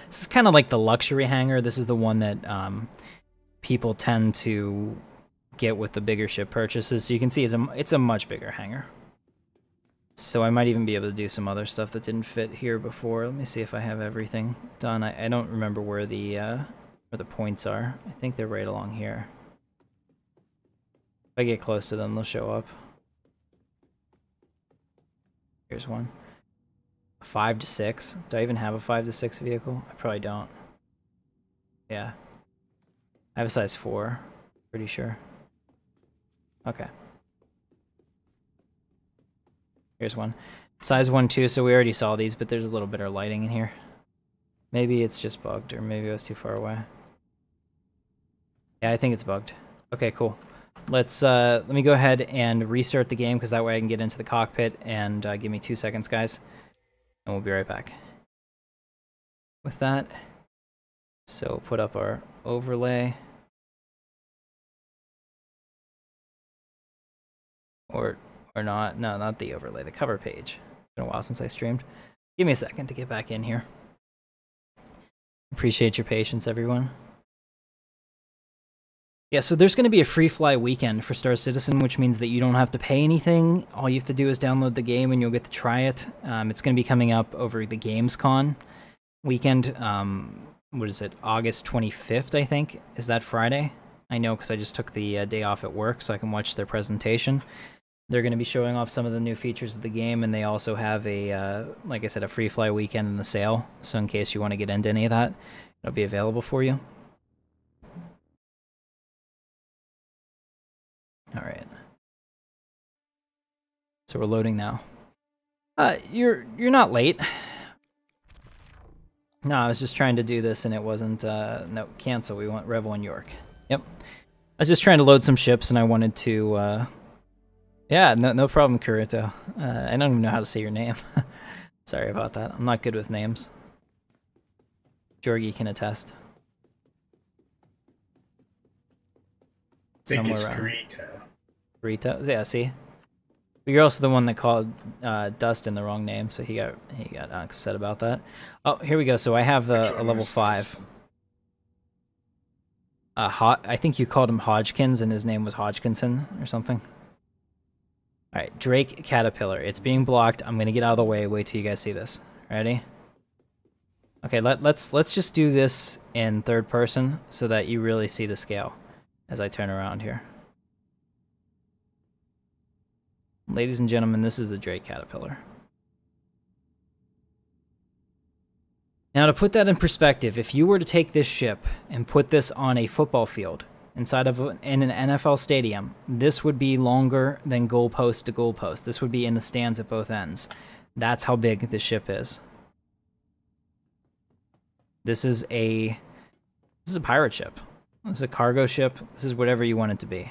This is kind of like the luxury hangar. This is the one that people tend to get with the bigger ship purchases. So you can see it's a much bigger hangar. So I might even be able to do some other stuff that didn't fit here before. Let me see if I have everything done. I don't remember where the points are. I think they're right along here. If I get close to them, they'll show up. Here's one. 5 to 6. Do I even have a 5 to 6 vehicle? I probably don't. Yeah. I have a size 4. Pretty sure. Okay. Here's one. Size 1, 2, so we already saw these, but there's a little bit of lighting in here. Maybe it's just bugged, or maybe I was too far away. Yeah, I think it's bugged. Okay, cool. Let's let me go ahead and restart the game, because that way I can get into the cockpit, and give me 2 seconds, guys. And we'll be right back with that. So put up our overlay. Or not. No, not the overlay, the cover page. It's been a while since I streamed. Give me a second to get back in here. Appreciate your patience, everyone. Yeah, so there's going to be a free fly weekend for Star Citizen, which means that you don't have to pay anything. All you have to do is download the game and you'll get to try it. It's going to be coming up over the Gamescom weekend. What is it? August 25th, I think. Is that Friday? I know because I just took the day off at work so I can watch their presentation. They're going to be showing off some of the new features of the game, and they also have a, like I said, a free fly weekend in the sale. So in case you want to get into any of that, it'll be available for you. All right. So we're loading now. You're not late. No, I was just trying to do this and it wasn't, no, cancel. We want Rebel in York. Yep. I was just trying to load some ships and I wanted to, yeah, no problem, Kurito. I don't even know how to say your name. Sorry about that. I'm not good with names. Jorgy can attest. I think it's Somewhere around. Kurito. Rita, yeah, see. But you're also the one that called Dustin the wrong name, so he got upset about that. Oh, here we go. So I have a level 5. I think you called him Hodgkins, and his name was Hodgkinson or something. All right, Drake Caterpillar. It's being blocked. I'm gonna get out of the way. Wait till you guys see this. Ready? Okay, let's just do this in third person so that you really see the scale as I turn around here. Ladies and gentlemen, this is the Drake Caterpillar. Now, to put that in perspective, if you were to take this ship and put this on a football field inside of in an NFL stadium, this would be longer than goalpost to goalpost. This would be in the stands at both ends. That's how big this ship is. This is a pirate ship. This is a cargo ship. This is whatever you want it to be.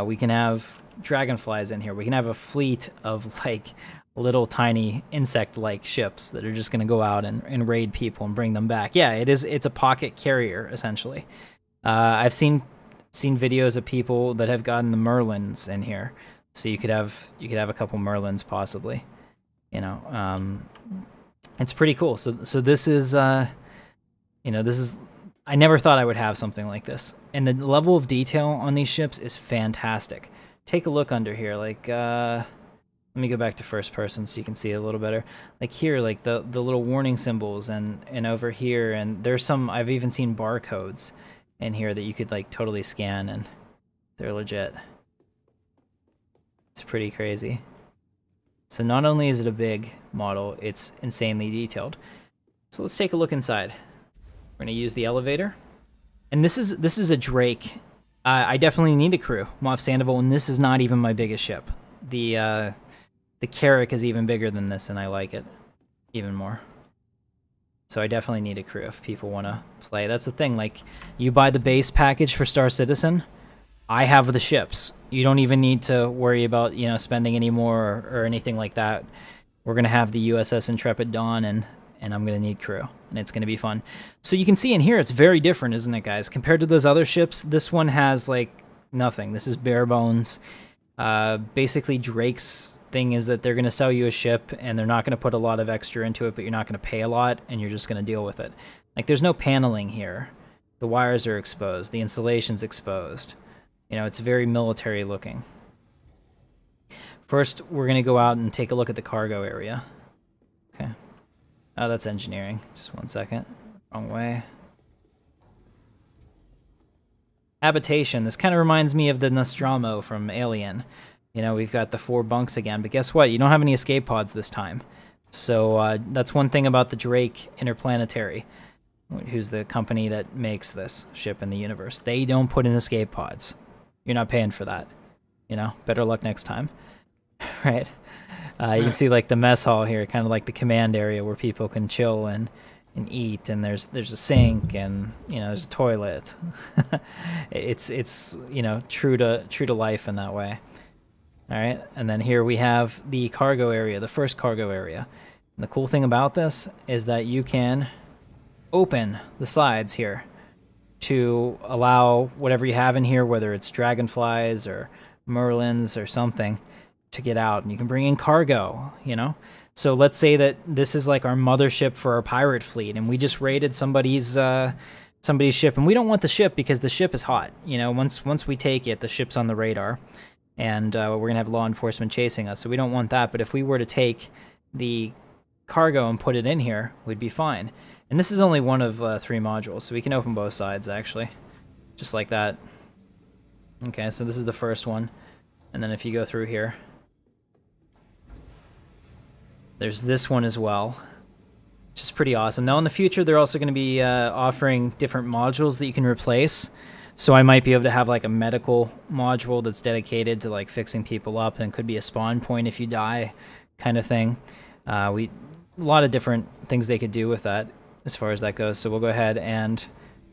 We can have dragonflies in here. We can have a fleet of like little tiny insect-like ships that are just going to go out and raid people and bring them back. Yeah, it's a pocket carrier essentially. I've seen videos of people that have gotten the Merlins in here. So you could have a couple Merlins possibly. You know, it's pretty cool. So this is you know, this is, I never thought I would have something like this. And the level of detail on these ships is fantastic. Take a look under here, like let me go back to first person so you can see it a little better. Like here, like the little warning symbols, and over here, and there's some, I've even seen barcodes in here that you could like totally scan, and they're legit. It's pretty crazy. So not only is it a big model, it's insanely detailed. So let's take a look inside. We're gonna use the elevator, and this is a Drake. I definitely need a crew. Moff Sandoval, and this is not even my biggest ship. The Carrack is even bigger than this, and I like it even more. So I definitely need a crew if people want to play. That's the thing, like, you buy the base package for Star Citizen, I have the ships. You don't even need to worry about, you know, spending any more or anything like that. We're going to have the USS Intrepid Dawn, and I'm going to need crew, and it's going to be fun. So you can see in here, it's very different, isn't it, guys? Compared to those other ships, this one has, like, nothing. This is bare bones. Basically, Drake's thing is that they're going to sell you a ship, and they're not going to put a lot of extra into it, but you're not going to pay a lot, and you're just going to deal with it. Like, there's no paneling here. The wires are exposed. The installation's exposed. You know, it's very military looking. First, we're going to go out and take a look at the cargo area. Okay. Oh, that's engineering. Just one second. Wrong way. Habitation. This kind of reminds me of the Nostromo from Alien. You know, we've got the 4 bunks again, but guess what? You don't have any escape pods this time. So that's one thing about the Drake Interplanetary, who's the company that makes this ship in the universe. They don't put in escape pods. You're not paying for that. You know, better luck next time. Right? You can see like the mess hall here, kind of like the command area where people can chill and eat, and there's a sink, and you know, there's a toilet. it's you know, true to life in that way. All right, and then here we have the cargo area, the first cargo area. And the cool thing about this is that you can open the sides here to allow whatever you have in here, whether it's dragonflies or merlins or something, to get out, and you can bring in cargo, you know? So let's say that this is like our mothership for our pirate fleet, and we just raided somebody's ship, and we don't want the ship because the ship is hot. You know, once we take it, the ship's on the radar, and we're going to have law enforcement chasing us, so we don't want that. But if we were to take the cargo and put it in here, we'd be fine. And this is only one of 3 modules, so we can open both sides, actually. Just like that. Okay, so this is the first one. And then if you go through here, there's this one as well, which is pretty awesome. Now, in the future, they're also going to be offering different modules that you can replace. So I might be able to have like a medical module that's dedicated to like fixing people up, and could be a spawn point if you die, kind of thing. A lot of different things they could do with that as far as that goes. So we'll go ahead and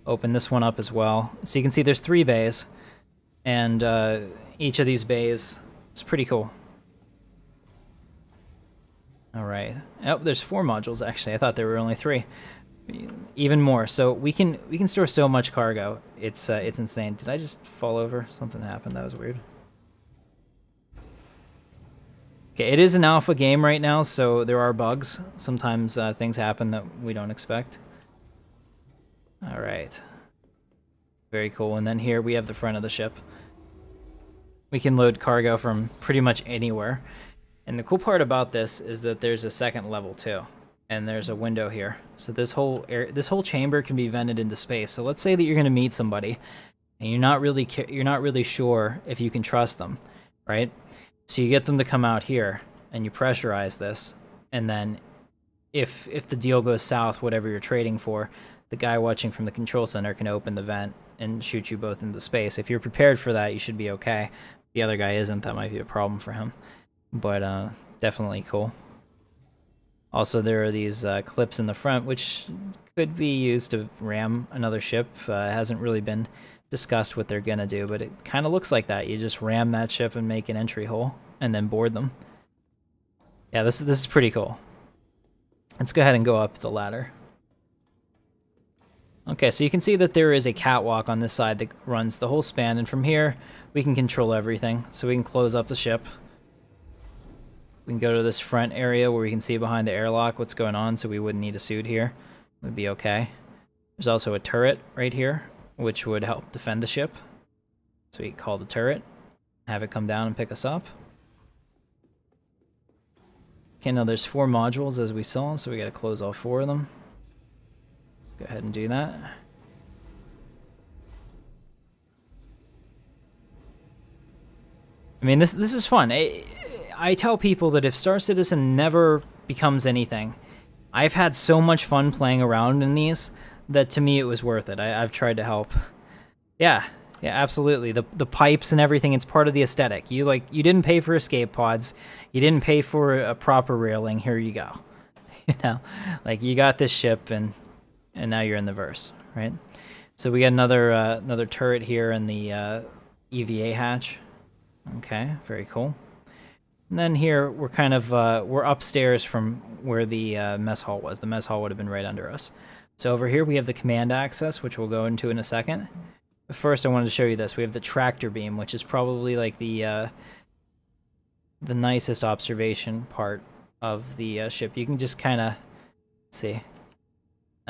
open this one up as well. So you can see there's 3 bays, and each of these bays is pretty cool. All right. Oh, there's 4 modules actually. I thought there were only 3. Even more. So we can store so much cargo. It's insane. Did I just fall over? Something happened. That was weird. Okay, it is an alpha game right now, so there are bugs. Sometimes things happen that we don't expect. All right. Very cool. And then here we have the front of the ship. We can load cargo from pretty much anywhere. And the cool part about this is that there's a second level too, and there's a window here. So this whole chamber can be vented into space. So let's say that you're going to meet somebody, and you're not really sure if you can trust them, right? So you get them to come out here, and you pressurize this, and then if the deal goes south, whatever you're trading for, the guy watching from the control center can open the vent and shoot you both into space. If you're prepared for that, you should be okay. If the other guy isn't, that might be a problem for him. But definitely cool. Also, there are these clips in the front, which could be used to ram another ship. It hasn't really been discussed what they're gonna do, but it kind of looks like that. You just ram that ship and make an entry hole, and then board them. Yeah, this is pretty cool. Let's go ahead and go up the ladder. Okay, so you can see that there is a catwalk on this side that runs the whole span, and from here we can control everything. So we can close up the ship. We can go to this front area where we can see behind the airlock what's going on, so we wouldn't need a suit here. It would be okay. There's also a turret right here, which would help defend the ship. So we can call the turret, have it come down and pick us up. Okay, now there's 4 modules as we saw, so we gotta close all 4 of them. Go ahead and do that. I mean, this is fun. I tell people that if Star Citizen never becomes anything, I've had so much fun playing around in these that to me it was worth it. I've tried to help. Yeah, absolutely. The pipes and everything, it's part of the aesthetic. You didn't pay for escape pods, you didn't pay for a proper railing. Here you go. You know, like you got this ship and now you're in the verse, right? So we got another turret here in the EVA hatch. Okay, very cool. And then here we're kind of we're upstairs from where the mess hall was. The mess hall would have been right under us. So over here we have the command access, which we'll go into in a second. But first I wanted to show you this. We have the tractor beam, which is probably like the nicest observation part of the ship. You can just kind of see.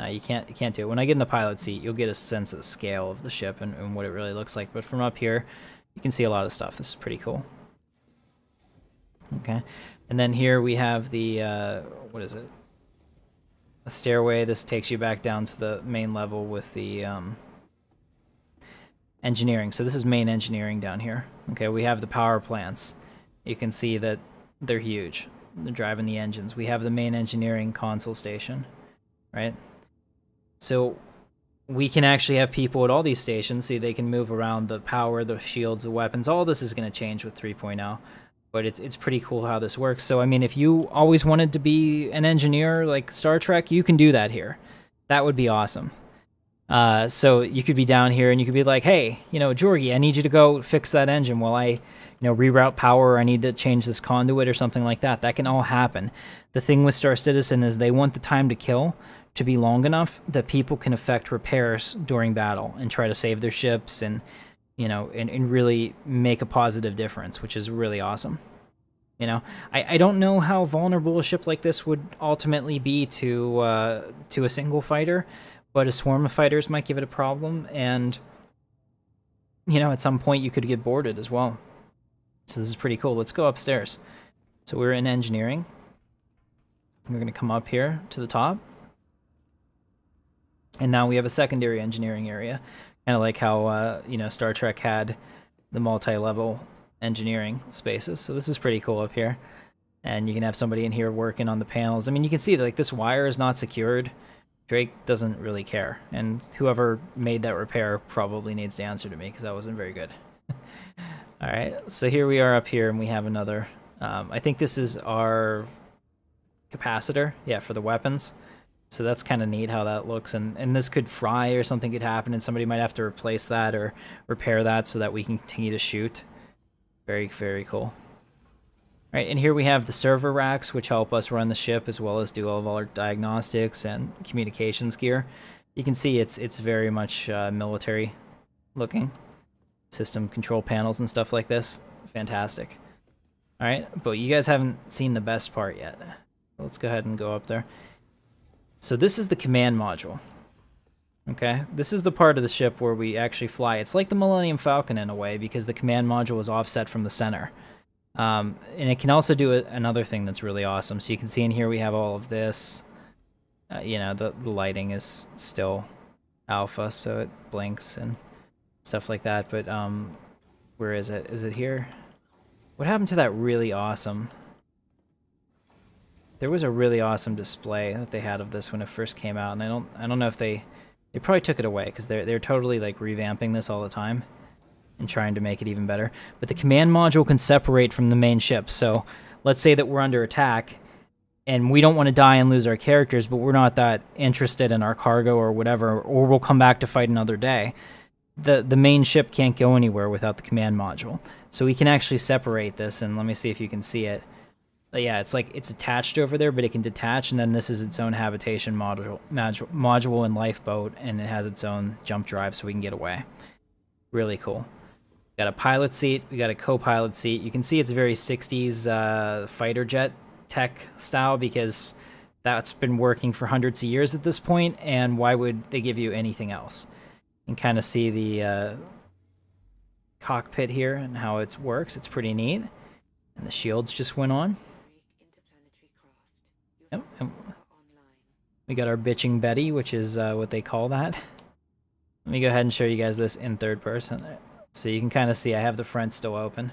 You can't do it. When I get in the pilot seat, you'll get a sense of the scale of the ship and what it really looks like. But from up here, you can see a lot of stuff. This is pretty cool. Okay, and then here we have the what is it? A stairway. This takes you back down to the main level with the engineering. So this is main engineering down here. Okay, we have the power plants. You can see that they're huge. They're driving the engines. We have the main engineering console station, right? So we can actually have people at all these stations. See, they can move around the power, the shields, the weapons. All this is going to change with 3.0. But it's pretty cool how this works. So, I mean, if you always wanted to be an engineer like Star Trek, you can do that here. That would be awesome. So you could be down here and you could be like, hey, you know, Jorgy, I need you to go fix that engine while I, you know, reroute power, or I need to change this conduit or something like that. That can all happen. The thing with Star Citizen is they want the time to kill to be long enough that people can effect repairs during battle and try to save their ships and, you know, and really make a positive difference, which is really awesome. You know, I don't know how vulnerable a ship like this would ultimately be to a single fighter, but a swarm of fighters might give it a problem, and, you know, at some point you could get boarded as well. So this is pretty cool. Let's go upstairs. So we're in engineering. We're going to come up here to the top. And now we have a secondary engineering area. Kind of like how, you know, Star Trek had the multi-level engineering spaces. So this is pretty cool up here. And you can have somebody in here working on the panels. I mean, you can see that, like, this wire is not secured. Drake doesn't really care. And whoever made that repair probably needs to answer to me, because that wasn't very good. All right, so here we are up here, and we have another. I think this is our capacitor, yeah, for the weapons. So that's kind of neat how that looks, and this could fry or something could happen, and somebody might have to replace that or repair that so that we can continue to shoot. Very, very cool. All right, and here we have the server racks, which help us run the ship as well as do all of our diagnostics and communications gear. You can see it's very much military looking. System control panels and stuff like this. Fantastic. All right, but you guys haven't seen the best part yet. Let's go ahead and go up there. So this is the command module. Okay, this is the part of the ship where we actually fly. It's like the Millennium Falcon in a way, because the command module is offset from the center. And it can also do another thing that's really awesome. So you can see in here we have all of this. You know, the lighting is still alpha, so it blinks and stuff like that. But where is it? Is it here? What happened to that really awesome? There was a really awesome display that they had of this when it first came out, and I don't know if they probably took it away, because they're totally like revamping this all the time and trying to make it even better. But the command module can separate from the main ship. So let's say that we're under attack and we don't want to die and lose our characters, but we're not that interested in our cargo or whatever, or we'll come back to fight another day. The main ship can't go anywhere without the command module. So we can actually separate this, and let me see if you can see it. yeah, it's like it's attached over there, but it can detach, and then this is its own habitation module and lifeboat, and it has its own jump drive so we can get away. Really cool. Got a pilot seat, we got a co-pilot seat. You can see it's very 60s fighter jet tech style because that's been working for hundreds of years at this point, and why would they give you anything else? You can kind of see the cockpit here and how it works. It's pretty neat. And the shields just went on. Yep. We got our bitching Betty, which is what they call that. Let me go ahead and show you guys this in third person. So you can kind of see I have the front still open.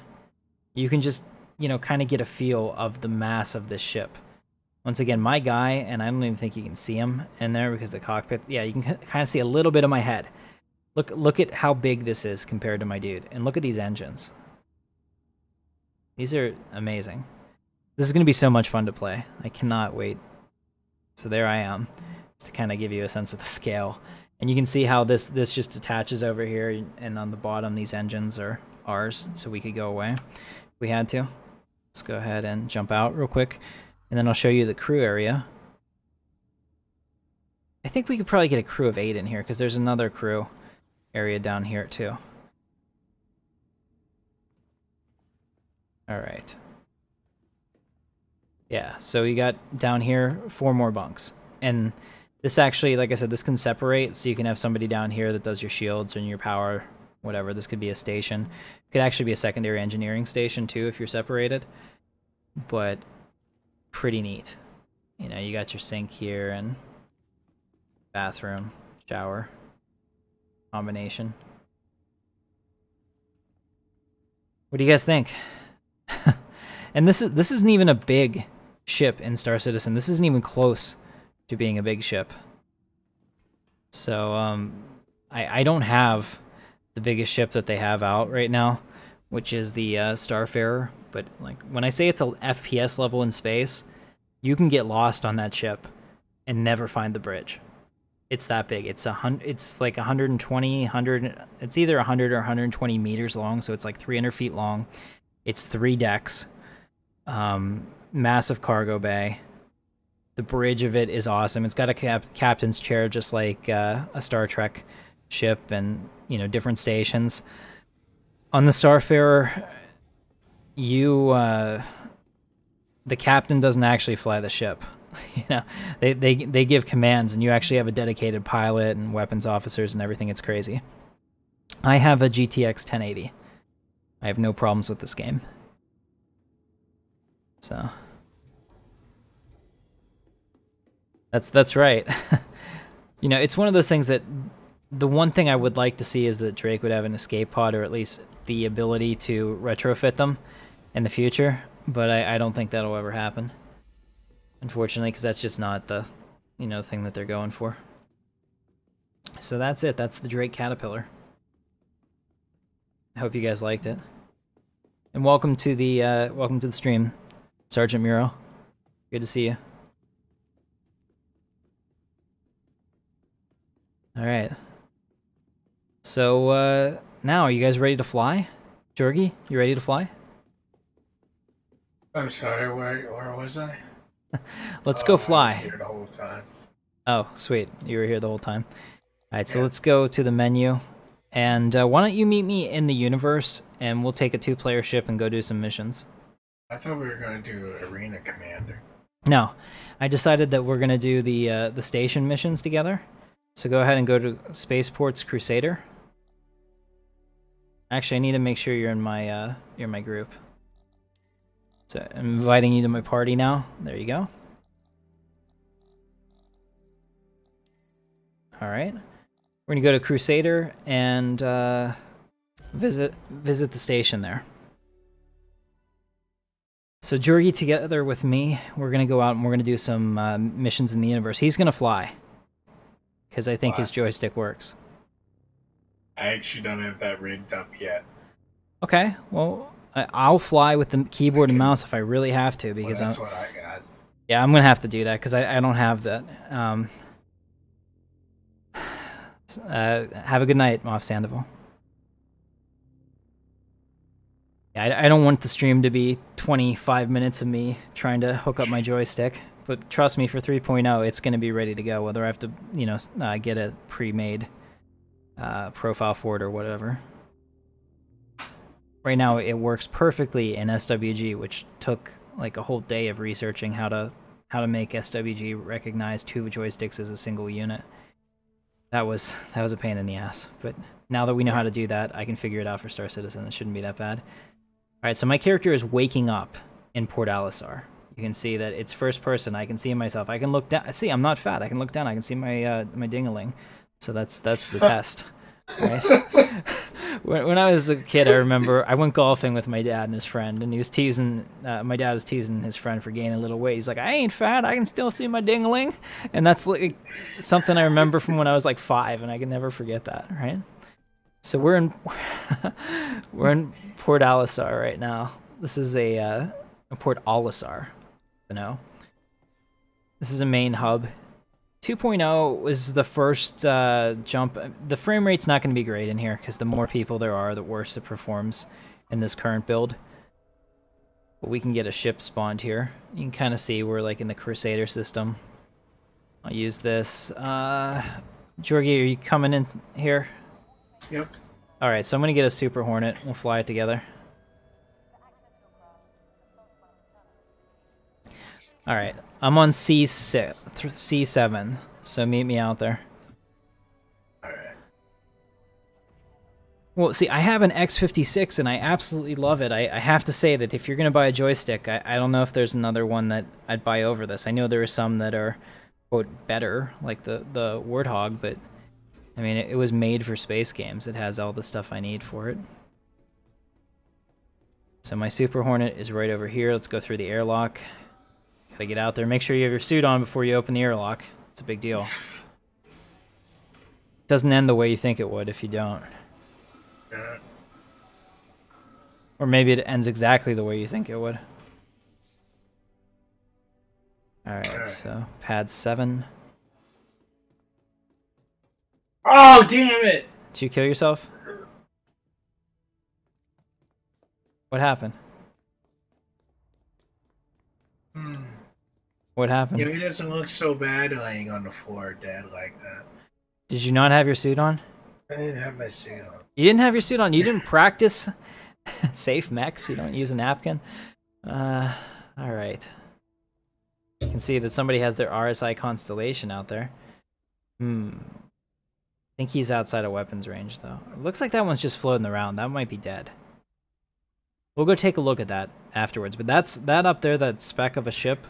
You can just, you know, kind of get a feel of the mass of this ship. Once again, my guy, and I don't even think you can see him in there because the cockpit, yeah, you can kind of see a little bit of my head. Look at how big this is compared to my dude. And look at these engines. These are amazing. This is going to be so much fun to play. I cannot wait. So there I am, just to kind of give you a sense of the scale. And you can see how this just attaches over here, and on the bottom these engines are ours, so we could go away if we had to. Let's go ahead and jump out real quick, and then I'll show you the crew area. I think we could probably get a crew of 8 in here, because there's another crew area down here too. Alright. Yeah, so you got down here 4 more bunks. And this actually, like I said, this can separate, so you can have somebody down here that does your shields and your power, whatever. This could be a station. It could actually be a secondary engineering station too if you're separated. But pretty neat. You know, you got your sink here and bathroom, shower, combination. What do you guys think? And this isn't even a big ship in Star Citizen. This isn't even close to being a big ship. So I don't have the biggest ship that they have out right now, which is the Starfarer. But like when I say it's a FPS level in space, you can get lost on that ship and never find the bridge. It's that big. It's like 120, 100. It's either 100 or 120 meters long, so it's like 300 feet long. It's 3 decks, massive cargo bay. The bridge of it is awesome. It's got a captain's chair, just like a Star Trek ship, and you know, different stations. On the Starfarer, the captain doesn't actually fly the ship. You know, they give commands, and you actually have a dedicated pilot and weapons officers and everything. It's crazy. I have a GTX 1080. I have no problems with this game. So that's right. You know, it's one of those things that the one thing I would like to see is that Drake would have an escape pod, or at least the ability to retrofit them in the future. But I don't think that'll ever happen, unfortunately, because that's just not the, you know, thing that they're going for. So that's it. That's the Drake Caterpillar. I hope you guys liked it, and welcome to the stream, Sergeant Muro. Good to see you. All right. So now, are you guys ready to fly? Jorgy, you ready to fly? I'm sorry, where was I? Let's go fly. I was here the whole time. Oh, sweet. You were here the whole time. All right, so let's go to the menu. And why don't you meet me in the universe, and we'll take a 2-player ship and go do some missions. I thought we were going to do Arena Commander. No, I decided that we're going to do the station missions together. So go ahead and go to Spaceport's Crusader. Actually, I need to make sure you're in my group. So I'm inviting you to my party now. There you go. All right. We're gonna go to Crusader and visit the station there. So Jorgy, together with me, we're gonna go out and we're gonna do some missions in the universe. He's gonna fly, because I think his joystick works. I actually don't have that rigged up yet. Okay, well, I'll fly with the keyboard and mouse if I really have to, because that's what I got. Yeah, I'm gonna have to do that because I don't have that. Have a good night, Moff Sandoval. I don't want the stream to be 25 minutes of me trying to hook up my joystick, but trust me, for 3.0, it's going to be ready to go, whether I have to, you know, get a pre-made profile for it or whatever. Right now, it works perfectly in SWG, which took like a whole day of researching how to make SWG recognize 2 joysticks as a single unit. That was a pain in the ass, but now that we know how to do that, I can figure it out for Star Citizen. It shouldn't be that bad. All right, so my character is waking up in Port Alisar. You can see that it's first person. I can see myself. I can look down. See, I'm not fat. I can look down. I can see my my dingaling. So that's the test, right? When I was a kid, I remember I went golfing with my dad and his friend, and he was teasing. My dad was teasing his friend for gaining a little weight. He's like, "I ain't fat. I can still see my dingaling," and that's like something I remember from when I was like 5, and I can never forget that, right? So we're in Port Alisar right now. This is a Port Alisar, you know. This is a main hub. 2.0 was the first jump. The frame rate's not going to be great in here because the more people there are, the worse it performs in this current build. But we can get a ship spawned here. You can kind of see we're like in the Crusader system. I'll use this. Jorgy, are you coming in here? Yep. Alright, so I'm going to get a Super Hornet. We'll fly it together. Alright, I'm on C7, so meet me out there. Alright. Well, see, I have an X56 and I absolutely love it. I have to say that if you're going to buy a joystick, I don't know if there's another one that I'd buy over this. I know there are some that are, quote, better, like the Warthog, but I mean, it was made for space games. It has all the stuff I need for it. So my Super Hornet is right over here. Let's go through the airlock. Gotta get out there. Make sure you have your suit on before you open the airlock. It's a big deal. Doesn't end the way you think it would if you don't. Or maybe it ends exactly the way you think it would. Alright, so pad 7. Oh, damn it! Did you kill yourself? What happened? What happened? Yeah, he doesn't look so bad laying on the floor dead like that. Did you not have your suit on? I didn't have my suit on. You didn't have your suit on? You didn't practice safe mechs? You don't use a napkin? Alright. You can see that somebody has their RSI Constellation out there. I think he's outside of weapons range, though. It looks like that one's just floating around. That might be dead. We'll go take a look at that afterwards. But that up there, that speck of a ship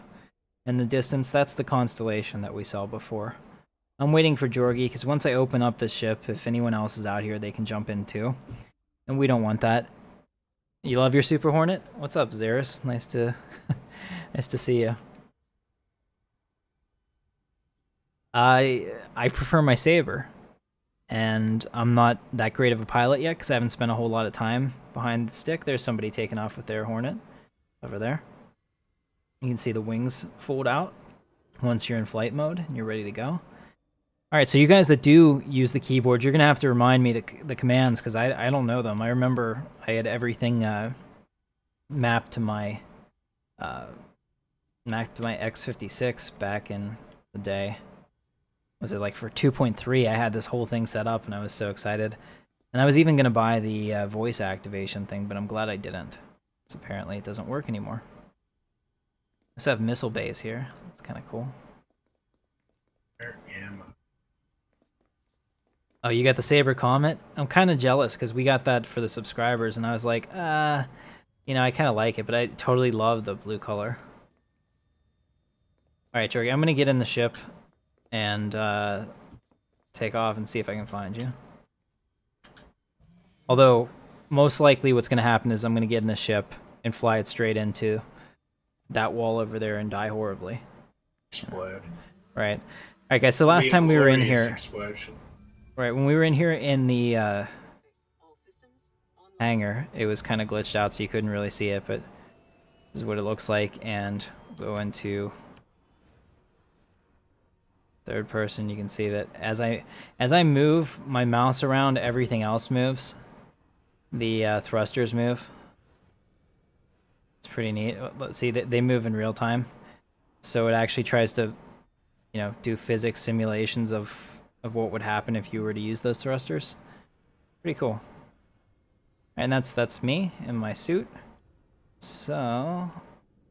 in the distance, that's the Constellation that we saw before. I'm waiting for Jorgy, because once I open up the ship, if anyone else is out here, they can jump in too. And we don't want that. You love your Super Hornet? What's up, Xeris? Nice to nice to see you. I prefer my Saber. And I'm not that great of a pilot yet because I haven't spent a whole lot of time behind the stick. There's somebody taking off with their Hornet over there. You can see the wings fold out once you're in flight mode and you're ready to go. All right, so you guys that do use the keyboard, you're going to have to remind me the commands because I don't know them. I remember I had everything mapped to my X56 back in the day. Was it like for 2.3? I had this whole thing set up and I was so excited. And I was even going to buy the voice activation thing, but I'm glad I didn't. Because apparently it doesn't work anymore. I also have missile bays here. That's kind of cool. Oh, you got the Saber Comet? I'm kind of jealous because we got that for the subscribers and I was like, you know, I kind of like it, but I totally love the blue color. Alright, Jorgy, I'm going to get in the ship and take off and see if I can find you. Although, most likely what's going to happen is I'm going to get in the ship and fly it straight into that wall over there and die horribly. Explode. Right. Alright guys, so last time we were in here... Explosion. Right, when we were in here in the hangar, it was kind of glitched out so you couldn't really see it, but this is what it looks like, and go into... third person. You can see that as I move my mouse around, everything else moves. The thrusters move. It's pretty neat. Let's see, they move in real time. So it actually tries to, do physics simulations of what would happen if you were to use those thrusters. Pretty cool. And that's me in my suit. So,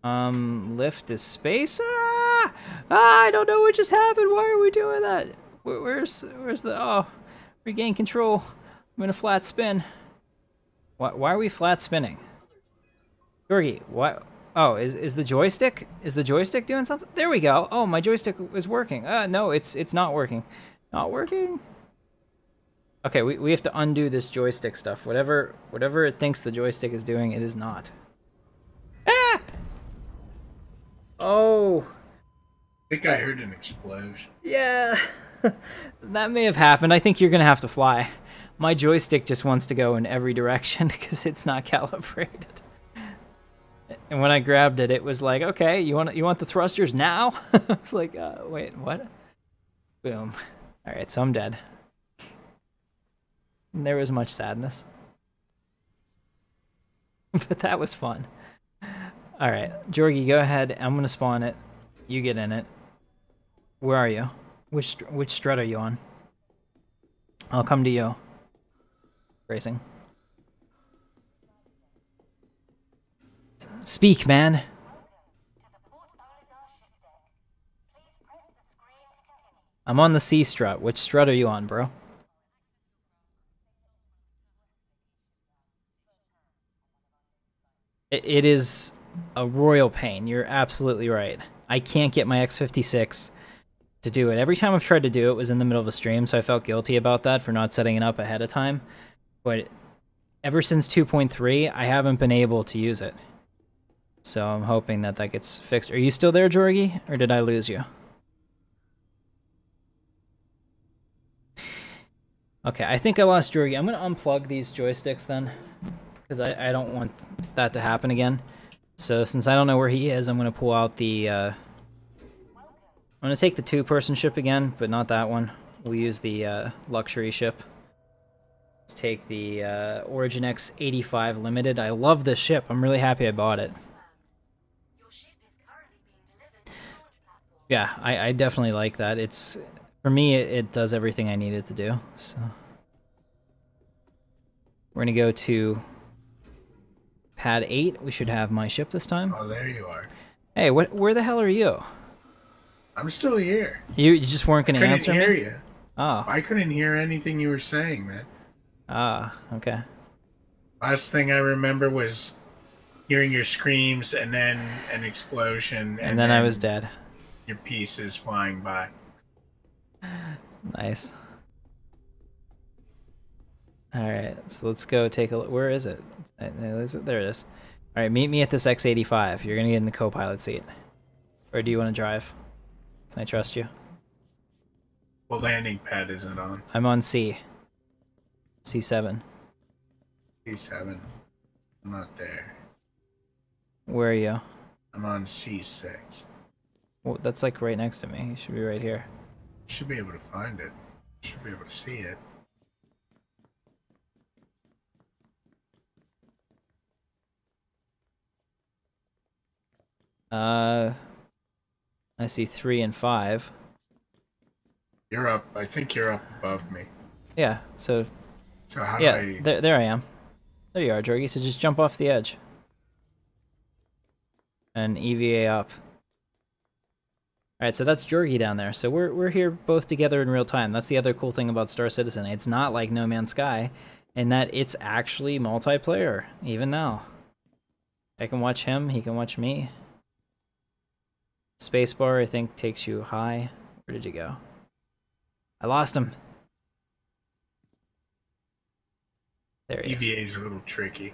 lift is space. I don't know what just happened. Why are we doing that? Where's the, regain control. I'm in a flat spin. Why are we flat spinning? Jorgy, what? Oh, is the joystick? Is the joystick doing something? There we go. Oh, my joystick is working. No, it's not working. Not working. Okay, we have to undo this joystick stuff. Whatever it thinks the joystick is doing, it is not. Ah! Oh. I think I heard an explosion. Yeah. That may have happened. I think you're gonna have to fly. My joystick just wants to go in every direction because it's not calibrated. And when I grabbed it, it was like, okay, you want the thrusters now? It's like, wait, what? Boom. All right, so I'm dead. And there was much sadness. But that was fun. All right, Jorgy, go ahead. I'm gonna spawn it. You get in it. Where are you? Which strut are you on? I'll come to you. Racing. Speak, man. I'm on the C strut. Which strut are you on, bro? It is a royal pain. You're absolutely right. I can't get my X56 to do it. Every time I've tried to do it was in the middle of a stream, so I felt guilty about that for not setting it up ahead of time. But ever since 2.3, I haven't been able to use it. So I'm hoping that gets fixed. Are you still there, Jorgy? Or did I lose you? Okay, I think I lost Jorgy. I'm going to unplug these joysticks then. Because I don't want that to happen again. So since I don't know where he is, I'm going to pull out the... I'm going to take the two-person ship again, but not that one. We'll use the luxury ship. Let's take the Origin X85 Limited. I love this ship. I'm really happy I bought it. Yeah, I definitely like that. It's, for me, it does everything I need it to do. So we're gonna go to pad 8. We should have my ship this time. Oh, there you are. Hey, where the hell are you? I'm still here. You just weren't gonna answer me? I couldn't hear you. Oh. I couldn't hear anything you were saying, man. Ah, okay. Last thing I remember was hearing your screams and then an explosion. And then I was dead. Your pieces flying by. Nice. Alright, so let's go take a look. Where is it? There it is. Alright, meet me at this X85. You're gonna get in the co-pilot seat. Or do you want to drive? Can I trust you? What landing pad is it on? I'm on C. C7. C7. I'm not there. Where are you? I'm on C6. Well, that's like right next to me. You should be right here. Should be able to find it. Should be able to see it. I see 3 and 5. You're up. I think you're up above me. Yeah, so how do yeah, I... there I am. There you are, Jorgy. So just jump off the edge. And EVA up. Alright, so that's Jorgy down there. So we're here both together in real time. That's the other cool thing about Star Citizen. It's not like No Man's Sky, in that it's actually multiplayer, even now. I can watch him, he can watch me. Spacebar, I think, takes you high. Where did you go? I lost him. There he is. EVA is a little tricky.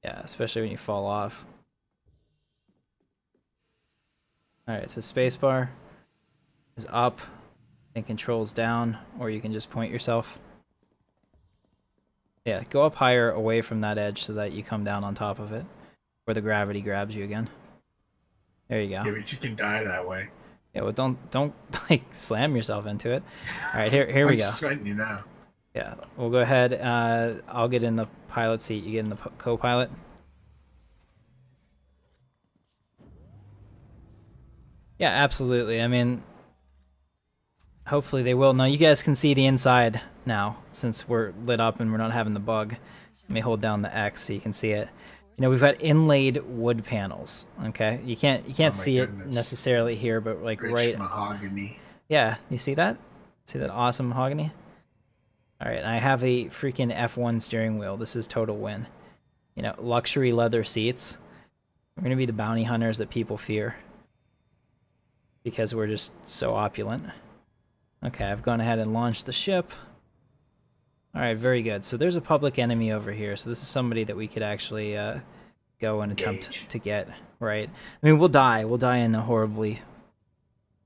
Yeah, especially when you fall off. Alright, so spacebar is up and controls down, or you can just point yourself. Yeah, go up higher away from that edge so that you come down on top of it, where the gravity grabs you again. There you go. Yeah, but you can die that way. Yeah, well, don't like slam yourself into it. All right, here we go. I'm just letting you know. Yeah, we'll go ahead. I'll get in the pilot seat. You get in the co-pilot. Yeah, absolutely. I mean, hopefully they will. Now you guys can see the inside now since we're lit up and we're not having the bug. Let me hold down the X so you can see it. You know, we've got inlaid wood panels. Okay, you can't Oh my see it goodness. necessarily here, but like Rich right. mahogany. Yeah, you see that? See that awesome mahogany? All right, I have a freaking F1 steering wheel. This is total win. You know, luxury leather seats. We're gonna be the bounty hunters that people fear because we're just so opulent. Okay, I've gone ahead and launched the ship. All right, very good. So there's a public enemy over here. So this is somebody that we could actually go and attempt to get. Right. I mean, we'll die. We'll die in a horribly,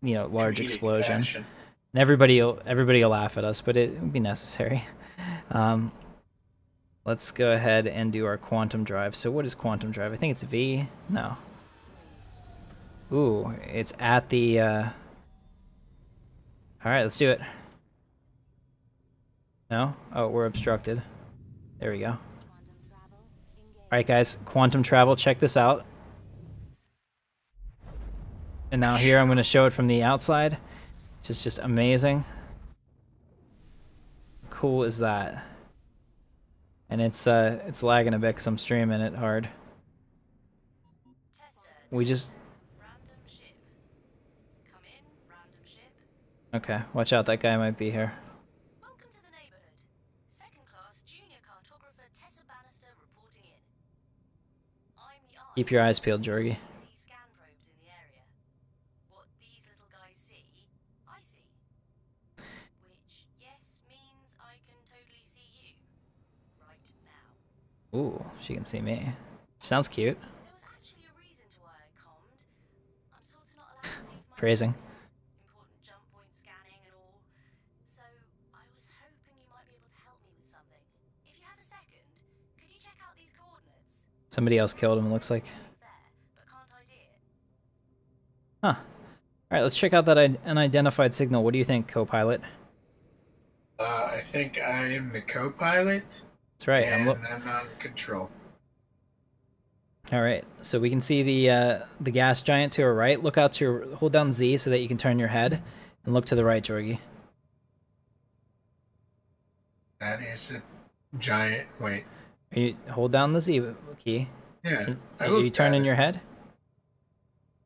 you know, large Comedic explosion. fashion. And everybody will laugh at us, but it would be necessary. Let's go ahead and do our quantum drive. So what is quantum drive? I think it's V. No. Ooh, it's at the. All right, let's do it. No? Oh, we're obstructed. There we go. All right, guys, quantum travel. Check this out. And now here I'm going to show it from the outside, which is just amazing. Cool is that? And it's lagging a bit because I'm streaming it hard. We just. Okay, watch out. That guy might be here. Keep your eyes peeled, Jorgy. Ooh, she can see me. Sounds cute. Phrasing. Somebody else killed him, it looks like. Huh. Alright, let's check out that unidentified signal. What do you think, co-pilot? I think I am the co-pilot. That's right. And I'm not in control. Alright, so we can see the gas giant to our right. Look out to your... Hold down Z so that you can turn your head. And look to the right, Jorgy. That is a giant... Wait. You hold down the Z key. Yeah. Are you turning your head?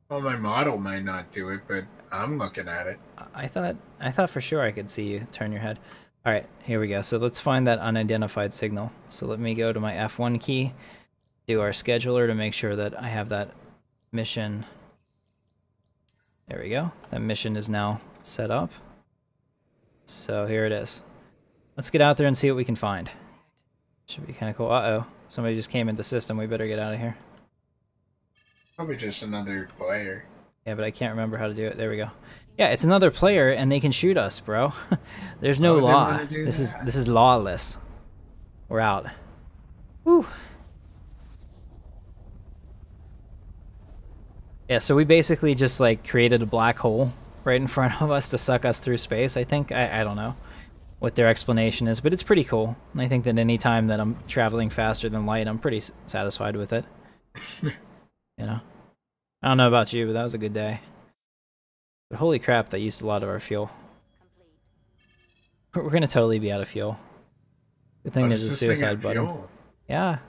Well, my model might not do it, but I'm looking at it. I thought for sure I could see you turn your head. All right, here we go. So let's find that unidentified signal. So let me go to my F1 key, do our scheduler to make sure that I have that mission. There we go. That mission is now set up. So here it is. Let's get out there and see what we can find. Should be kind of cool. Uh-oh. Somebody just came in the system. We better get out of here. Probably just another player. Yeah, but I can't remember how to do it. There we go. Yeah, it's another player, and they can shoot us, bro. There's no law. This is lawless. We're out. Woo. Yeah, so we basically just like created a black hole right in front of us to suck us through space. I think I don't know what their explanation is, but it's pretty cool. And I think that any time that I'm traveling faster than light, I'm pretty satisfied with it. You know, I don't know about you, but that was a good day. But holy crap, that used a lot of our fuel. We're gonna totally be out of fuel. Good thing there's a suicide button. Yeah,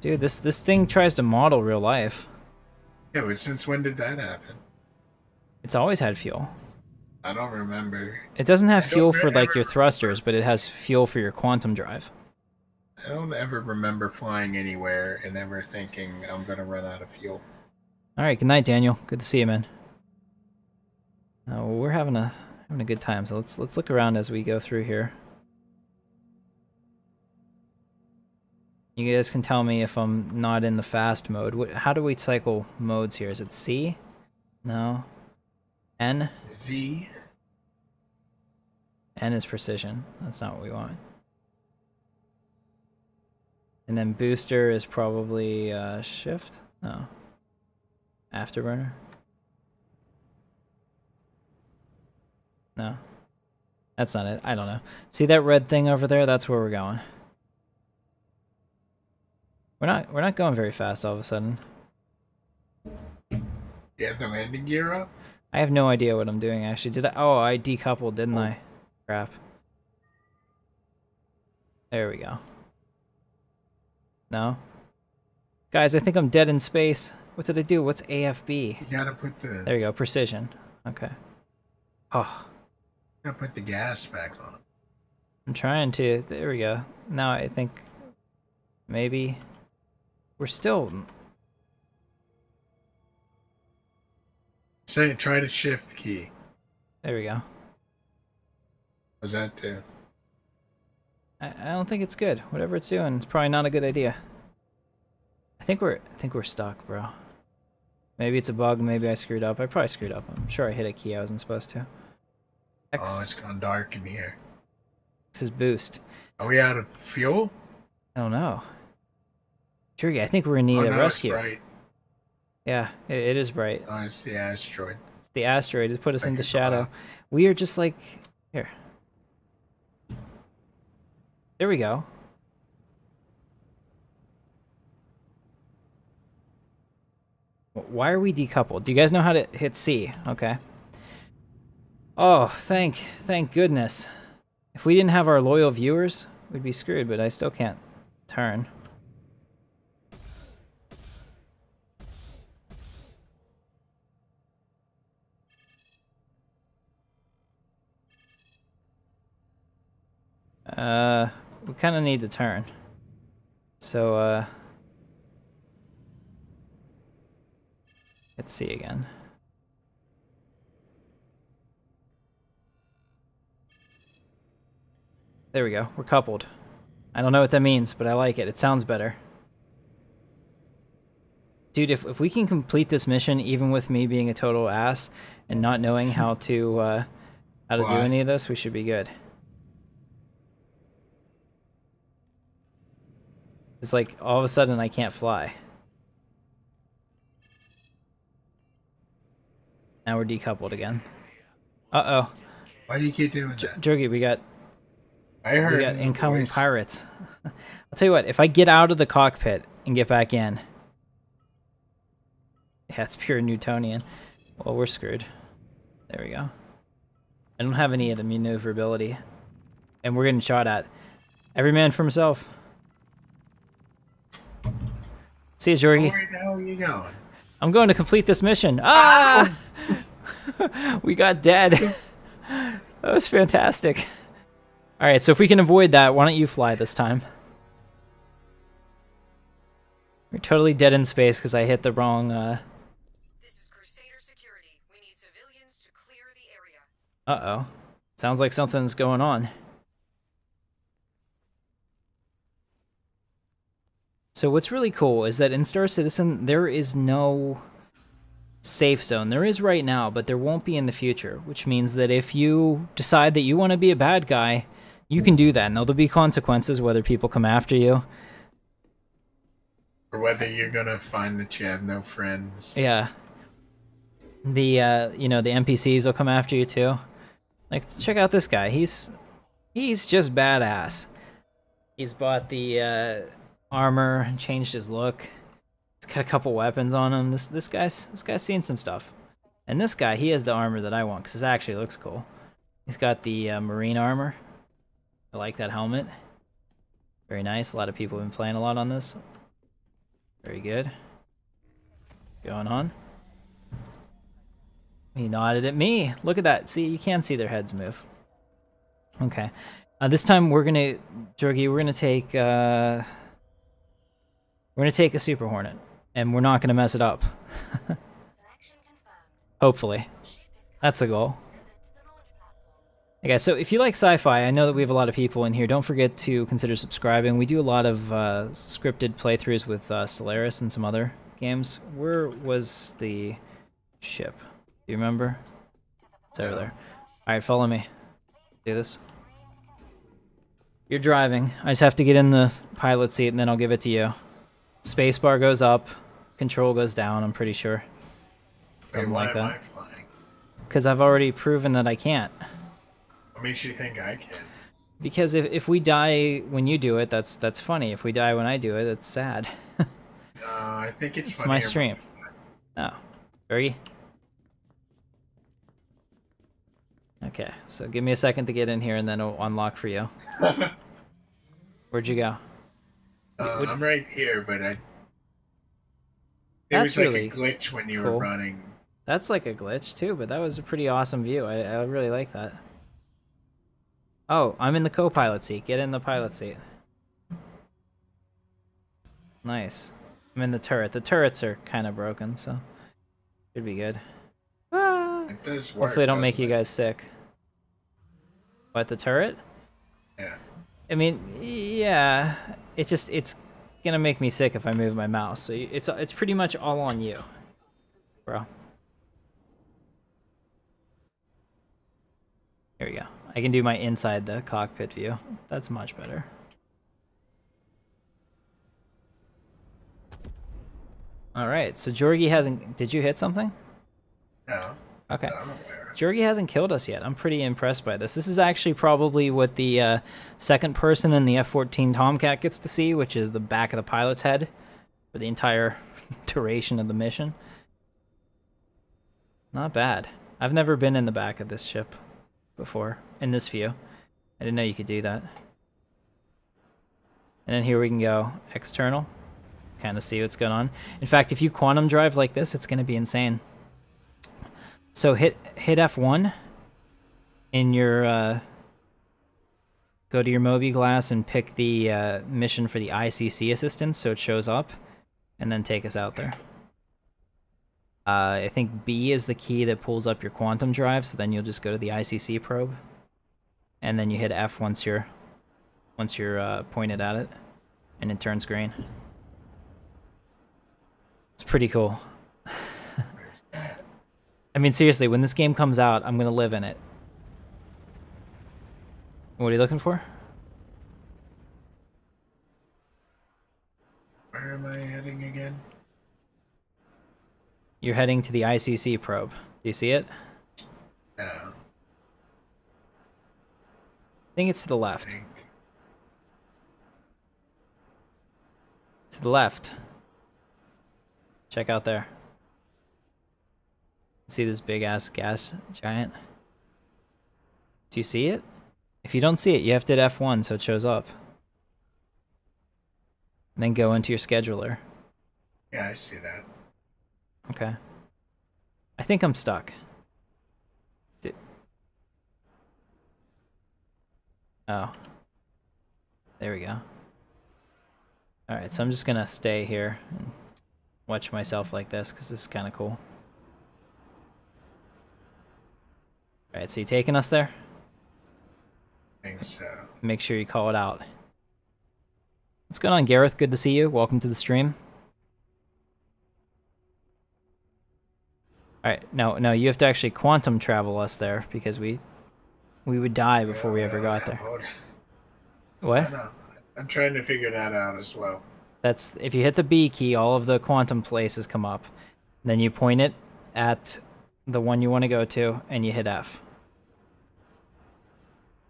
dude, this thing tries to model real life. Yeah, but since when did that happen? It's always had fuel. I don't remember. It doesn't have fuel for like your thrusters, but it has fuel for your quantum drive. I don't ever remember flying anywhere and ever thinking I'm gonna run out of fuel. All right, good night, Daniel. Good to see you, man. We're having a good time. So let's look around as we go through here. You guys can tell me if I'm not in the fast mode. How do we cycle modes here? Is it C? No. N? Z. N is precision. That's not what we want. And then booster is probably shift? No. Afterburner? No. That's not it. I don't know. See that red thing over there? That's where we're going. We're not going very fast all of a sudden. You have the landing gear up? I have no idea what I'm doing, actually. Did I? Oh, I decoupled, didn't I? Crap. There we go. No? Guys, I think I'm dead in space. What did I do? What's AFB? You gotta put the... There you go, precision. Okay. Oh. You gotta put the gas back on. I'm trying to. There we go. Now I think maybe we're still... Say, try the shift key. There we go. Was that too? I don't think it's good. Whatever it's doing, it's probably not a good idea. I think we're stuck, bro. Maybe it's a bug. Maybe I screwed up. I probably screwed up. I'm sure I hit a key I wasn't supposed to. X. Oh, it's gone dark in here. This is boost. Are we out of fuel? I don't know. Jorgy, I think we're in need of no, rescue. It's bright. Yeah, it is bright. Oh, it's the asteroid. It's the asteroid. It put us Like into a shadow. cloud. We are just like... Here. There we go. Why are we decoupled? Do you guys know how to hit C? Okay. Oh, thank goodness. If we didn't have our loyal viewers, we'd be screwed, but I still can't turn. We kind of need to turn. So, let's see again. There we go. We're coupled. I don't know what that means, but I like it. It sounds better. Dude, if we can complete this mission, even with me being a total ass and not knowing how to do any of this, we should be good. It's like all of a sudden I can't fly. Now we're decoupled again. Uh-oh. Why do you keep doing that? Jorgy, we got incoming voice. pirates. I'll tell you what, if I get out of the cockpit and get back in... Yeah, it's pure Newtonian. Well, we're screwed. There we go. I don't have any of the maneuverability. And we're getting shot at. Every man for himself. See you, Jorgy. Where the hell are you going? I'm going to complete this mission. Ah! We got dead. That was fantastic. Alright, so if we can avoid that, why don't you fly this time? We're totally dead in space because I hit the wrong... This is Crusader Security. We need civilians to clear the area. Uh-oh. Sounds like something's going on. So what's really cool is that in Star Citizen, there is no safe zone. There is right now, but there won't be in the future, which means that if you decide that you want to be a bad guy, you can do that, and there'll be consequences, whether people come after you. Or whether you're gonna find that you have no friends. Yeah. The, you know, the NPCs will come after you, too. Like, check out this guy. He's just badass. He's bought the, armor and changed his look. He's got a couple weapons on him. This guy's seen some stuff. And this guy, he has the armor that I want because it actually looks cool. He's got the marine armor. I like that helmet. Very nice. A lot of people have been playing a lot on this. Very good. Going on. He nodded at me. Look at that. See, you can see their heads move. Okay. This time we're gonna, Jorgy, we're gonna take a Super Hornet, and we're not gonna mess it up. Hopefully. That's the goal. Okay, so if you like sci-fi, I know that we have a lot of people in here. Don't forget to consider subscribing. We do a lot of scripted playthroughs with Stellaris and some other games. Where was the ship? Do you remember? It's over there. Alright, follow me. Do this. You're driving. I just have to get in the pilot seat, and then I'll give it to you. Spacebar goes up, control goes down, I'm pretty sure. Something like Why am that. I flying? Because I've already proven that I can't. What makes you think I can? Because if we die when you do it, that's funny. If we die when I do it, that's sad. No, I think it's It's my funnier stream. Oh. Jorgy? Okay, so give me a second to get in here and then it'll unlock for you. Where'd you go? I'm right here, but there That's was like really a glitch when you were cool. running. That's like a glitch too, but that was a pretty awesome view. I really like that. Oh, I'm in the co-pilot seat. Get in the pilot seat. Nice. I'm in the turret. The turrets are kind of broken, so should be good. Ah! It does work. Hopefully, I don't make you doesn't it? guys sick. What, the turret? Yeah. I mean, yeah. It's gonna make me sick if I move my mouse. So it's pretty much all on you, bro. Here we go. I can do my inside the cockpit view. That's much better. All right. So Jorgy hasn't. Did you hit something? No. Okay. I'm aware. Jorgy hasn't killed us yet. I'm pretty impressed by this. This is actually probably what the second person in the F-14 Tomcat gets to see, which is the back of the pilot's head for the entire duration of the mission. Not bad. I've never been in the back of this ship before, in this view. I didn't know you could do that. And then here we can go external, kind of see what's going on. In fact, if you quantum drive like this, it's going to be insane. So hit F1 in your go to your Moby glass and pick the mission for the ICC assistance so it shows up, and then take us out there. I think B is the key that pulls up your quantum drive, so then you'll just go to the ICC probe, and then you hit F once you're pointed at it, and it turns green. It's pretty cool. I mean, seriously, when this game comes out, I'm gonna live in it. What are you looking for? Where am I heading again? You're heading to the ICC probe. Do you see it? No. I think it's to the left. To the left. Check out there. See this big ass gas giant? Do you see it? If you don't see it, you have to hit F1 so it shows up. And then go into your scheduler. Yeah, I see that. Okay. I think I'm stuck. Oh. There we go. Alright, so I'm just gonna stay here and watch myself like this, because this is kind of cool. Alright, so you taking us there? I think so. Make sure you call it out. What's going on, Gareth? Good to see you. Welcome to the stream. Alright, no, you have to actually quantum travel us there, because we would die before we ever got there. What? I know. I'm trying to figure that out as well. That's, if you hit the B key, all of the quantum places come up. Then you point it at the one you want to go to, and you hit F.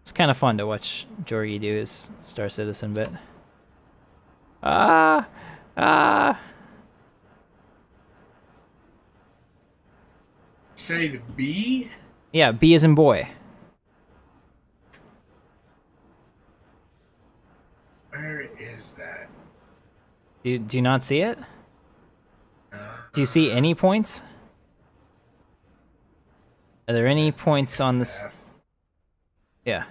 It's kind of fun to watch Jorgy do his Star Citizen bit. Ah! Say the B? Yeah, B as in boy. Where is that? Do you not see it? Do you see any points? Are there any points on this? Yeah.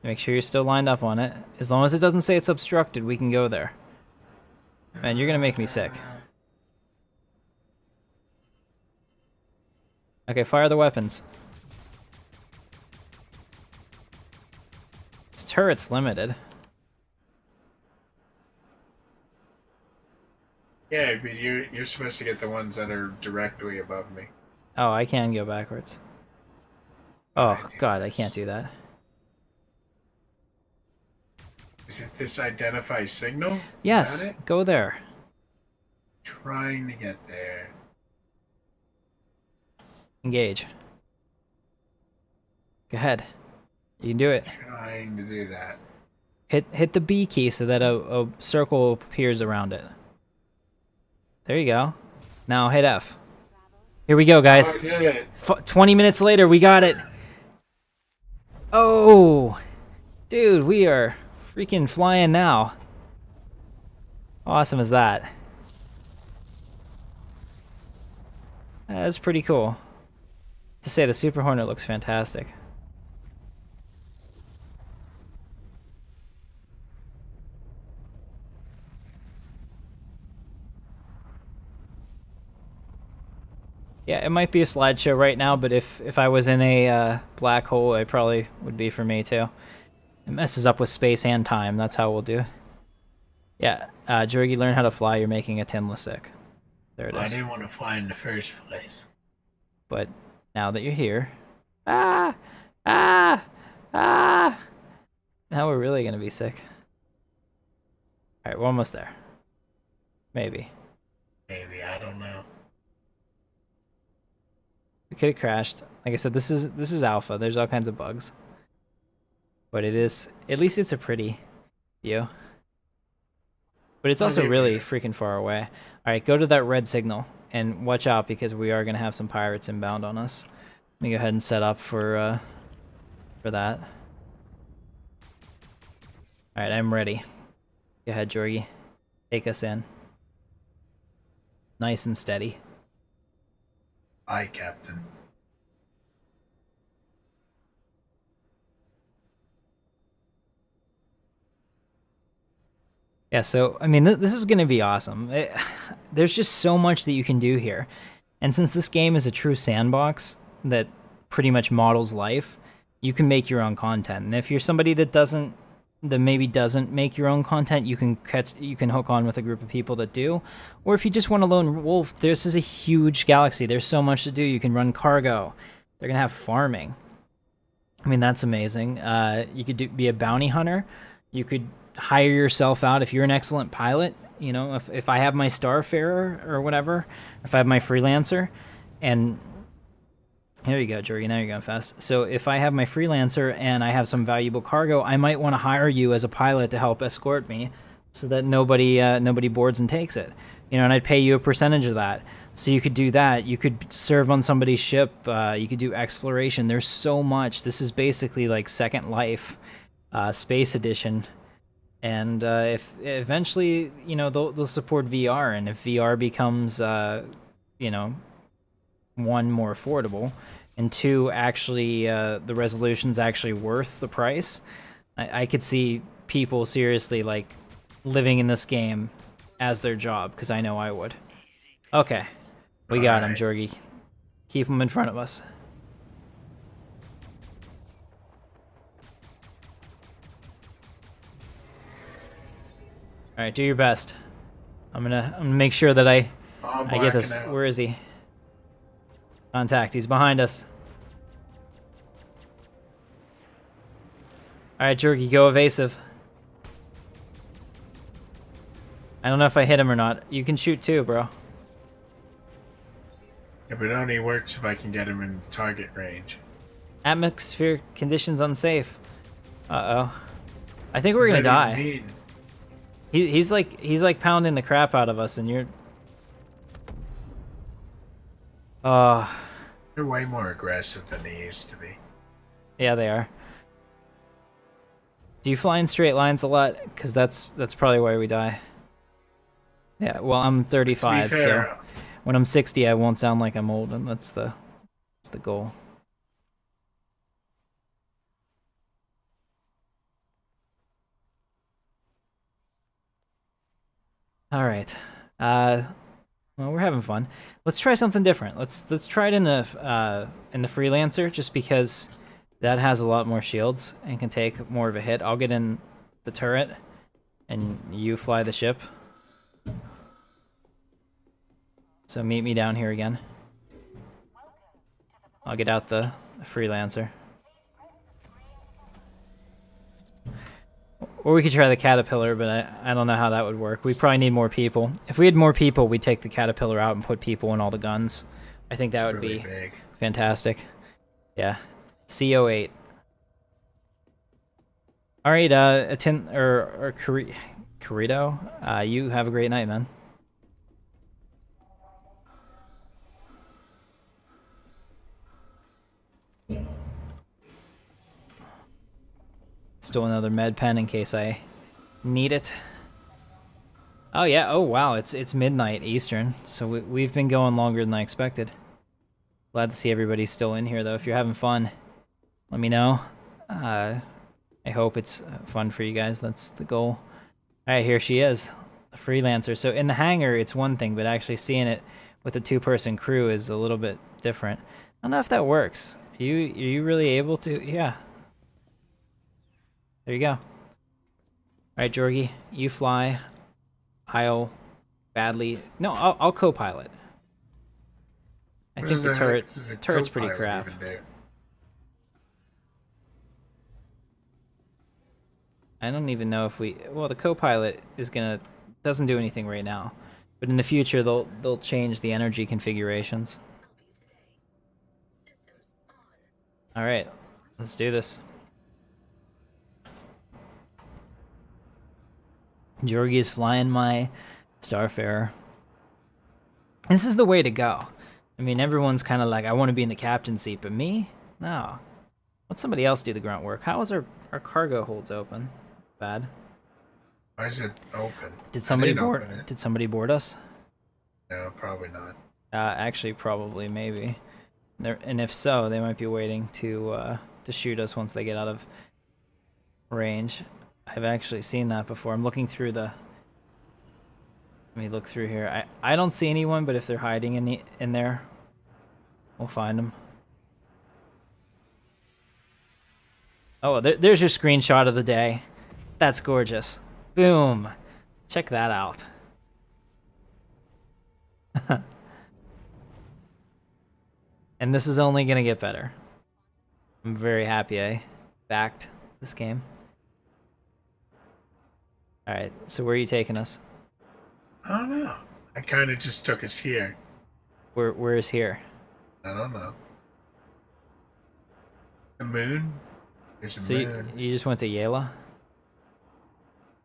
Make sure you're still lined up on it. As long as it doesn't say it's obstructed, we can go there. Man, you're gonna make me sick. Okay, fire the weapons. This turret's limited. Yeah, but you're supposed to get the ones that are directly above me. Oh, I can go backwards. Oh, God, I can't do that. Is it this identify signal? Yes, Got it? go there. Trying to get there. Engage. Go ahead. You can do it. Trying to do that. Hit the B key so that a circle appears around it. There you go. Now hit F. Here we go, guys. I did it. 20 minutes later, we got it. Oh, dude, we are freaking flying now. How awesome is that? That's pretty cool. To say the Super Hornet looks fantastic. Yeah, it might be a slideshow right now, but if I was in a black hole, it probably would be for me too. It messes up with space and time. That's how we'll do it. Yeah, Jorgy, learn how to fly. You're making a Tinla sick. There it Well, I is. didn't want to fly in the first place. But now that you're here, ah, ah, ah, now we're really gonna be sick. All right, we're almost there. Maybe. Maybe, I don't know. We could have crashed. Like I said, this is alpha. There's all kinds of bugs. But it is, at least it's a pretty view. But it's also really freaking far away. All right, go to that red signal and watch out because we are going to have some pirates inbound on us. Let me go ahead and set up for that. All right, I'm ready. Go ahead, Jorgy. Take us in. Nice and steady. Aye, Captain. Yeah, so, I mean, this is going to be awesome. There's just so much that you can do here. And since this game is a true sandbox that pretty much models life, you can make your own content. And if you're somebody that maybe doesn't make your own content, you can hook on with a group of people that do. Or if you just want a lone wolf, this is a huge galaxy. There's so much to do. You can run cargo. They're going to have farming. I mean, that's amazing. You could be a bounty hunter. You could hire yourself out if you're an excellent pilot. You know, if I have my Starfarer or whatever, if I have my Freelancer, and here you go, Jorgy, now you're going fast. So if I have my Freelancer and I have some valuable cargo, I might want to hire you as a pilot to help escort me so that nobody boards and takes it. You know, and I'd pay you a percentage of that. So you could do that. You could serve on somebody's ship. You could do exploration. There's so much. This is basically like Second Life, Space Edition. And if eventually, you know, they'll support VR, and if VR becomes, you know, one, more affordable, and two, actually the resolution's actually worth the price, I could see people seriously like living in this game as their job, because I know I would. Okay, we got him, Jorgy. Keep him in front of us. All right, do your best. I'm gonna make sure that I get this. Out. Where is he? Contact. He's behind us. All right, Jorgy, go evasive. I don't know if I hit him or not. You can shoot too, bro. Yeah, but it only works if I can get him in target range. Atmosphere conditions unsafe. Uh-oh. I think we're gonna die. He's like pounding the crap out of us, and you're. They're way more aggressive than they used to be. Yeah, they are. Do you fly in straight lines a lot? Because that's probably why we die. Yeah, well, I'm 35, so when I'm 60, I won't sound like I'm old, and that's the goal. All right. Well, we're having fun. Let's try something different. Let's try it in the Freelancer, just because that has a lot more shields and can take more of a hit. I'll get in the turret, and you fly the ship. So meet me down here again. I'll get out the Freelancer. Or we could try the Caterpillar, but I don't know how that would work. We probably need more people. If we had more people, we'd take the Caterpillar out and put people in all the guns. I think that would be big. Fantastic. Yeah. CO8. All right, Corrito, you have a great night, man. Stole another med pen in case I need it. Oh yeah, oh wow, it's midnight Eastern, so we've been going longer than I expected. Glad to see everybody's still in here though. If you're having fun, let me know. I hope it's fun for you guys, that's the goal. Alright, here she is, a freelancer. So in the hangar it's one thing, but actually seeing it with a two-person crew is a little bit different. I don't know if that works. Are you really able to? Yeah. There you go. Alright, Jorgy, you fly. I'll badly... No, I'll co-pilot. I think the turret's pretty crap. I don't even know if we... Well, the co-pilot is gonna... doesn't do anything right now. But in the future, they'll change the energy configurations. Alright, let's do this. Jorgy is flying my Starfarer. This is the way to go. I mean, everyone's kind of like, I want to be in the captain's seat, but me? No. Let somebody else do the grunt work. How is our cargo holds open? Bad. Why is it open? Did somebody board us? No, probably not. Actually, probably, maybe. And if so, they might be waiting to shoot us once they get out of range. I've actually seen that before. I'm looking through the... Let me look through here. I don't see anyone, but if they're hiding in there, we'll find them. Oh, there's your screenshot of the day. That's gorgeous. Boom. Check that out. And this is only gonna get better. I'm very happy I backed this game. Alright, so where are you taking us? I don't know. I kind of just took us here. Where is here? I don't know. The moon? There's a So moon. you just went to Yela?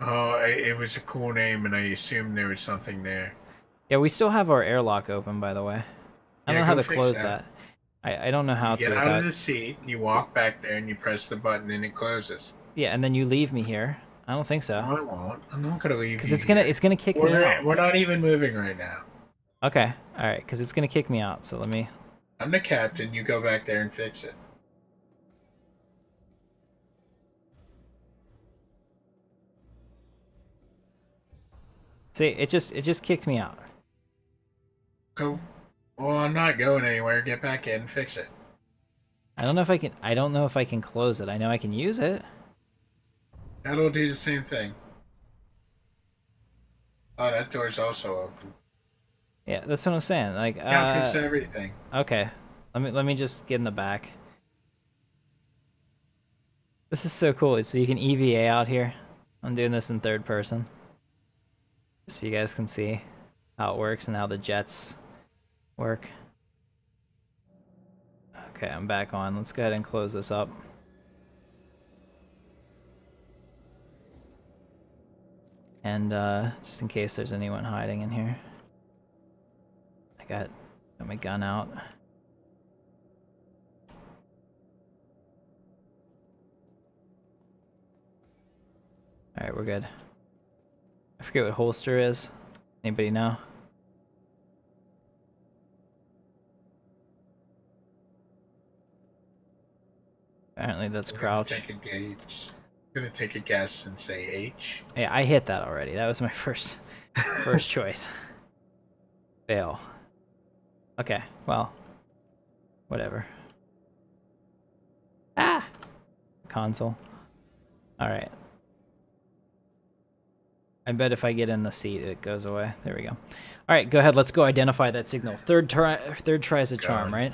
Oh, it was a cool name, and I assumed there was something there. Yeah, we still have our airlock open, by the way. I don't know how to close that. I don't know how you to. get out of the seat, you walk back there, and you press the button, and it closes. Yeah, and then you leave me here. I don't think so. No, I won't. I'm not gonna leave you. Because it's gonna kick me out. We're not even moving right now. Okay, all right. Because it's gonna kick me out. So let me. I'm the captain. You go back there and fix it. See, it just kicked me out. Go. Well, I'm not going anywhere. Get back in and fix it. I don't know if I can. I don't know if I can close it. I know I can use it. That'll do the same thing. Oh, that door's also open. Yeah, that's what I'm saying. Like, Can't fix everything. Okay, let me just get in the back. This is so cool. So you can EVA out here. I'm doing this in third person, so you guys can see how it works and how the jets work. Okay, I'm back on. Let's go ahead and close this up. And just in case there's anyone hiding in here, I got my gun out. All right, we're good. I forget what holster is. Anybody know? Apparently that's crouch. Take a gauge. Gonna take a guess and say H. Yeah, I hit that already. That was my first choice. Fail. Okay, well, whatever. Ah! Console. Alright. I bet if I get in the seat, it goes away. There we go. Alright, go ahead. Let's go identify that signal. Third try's a charm, right?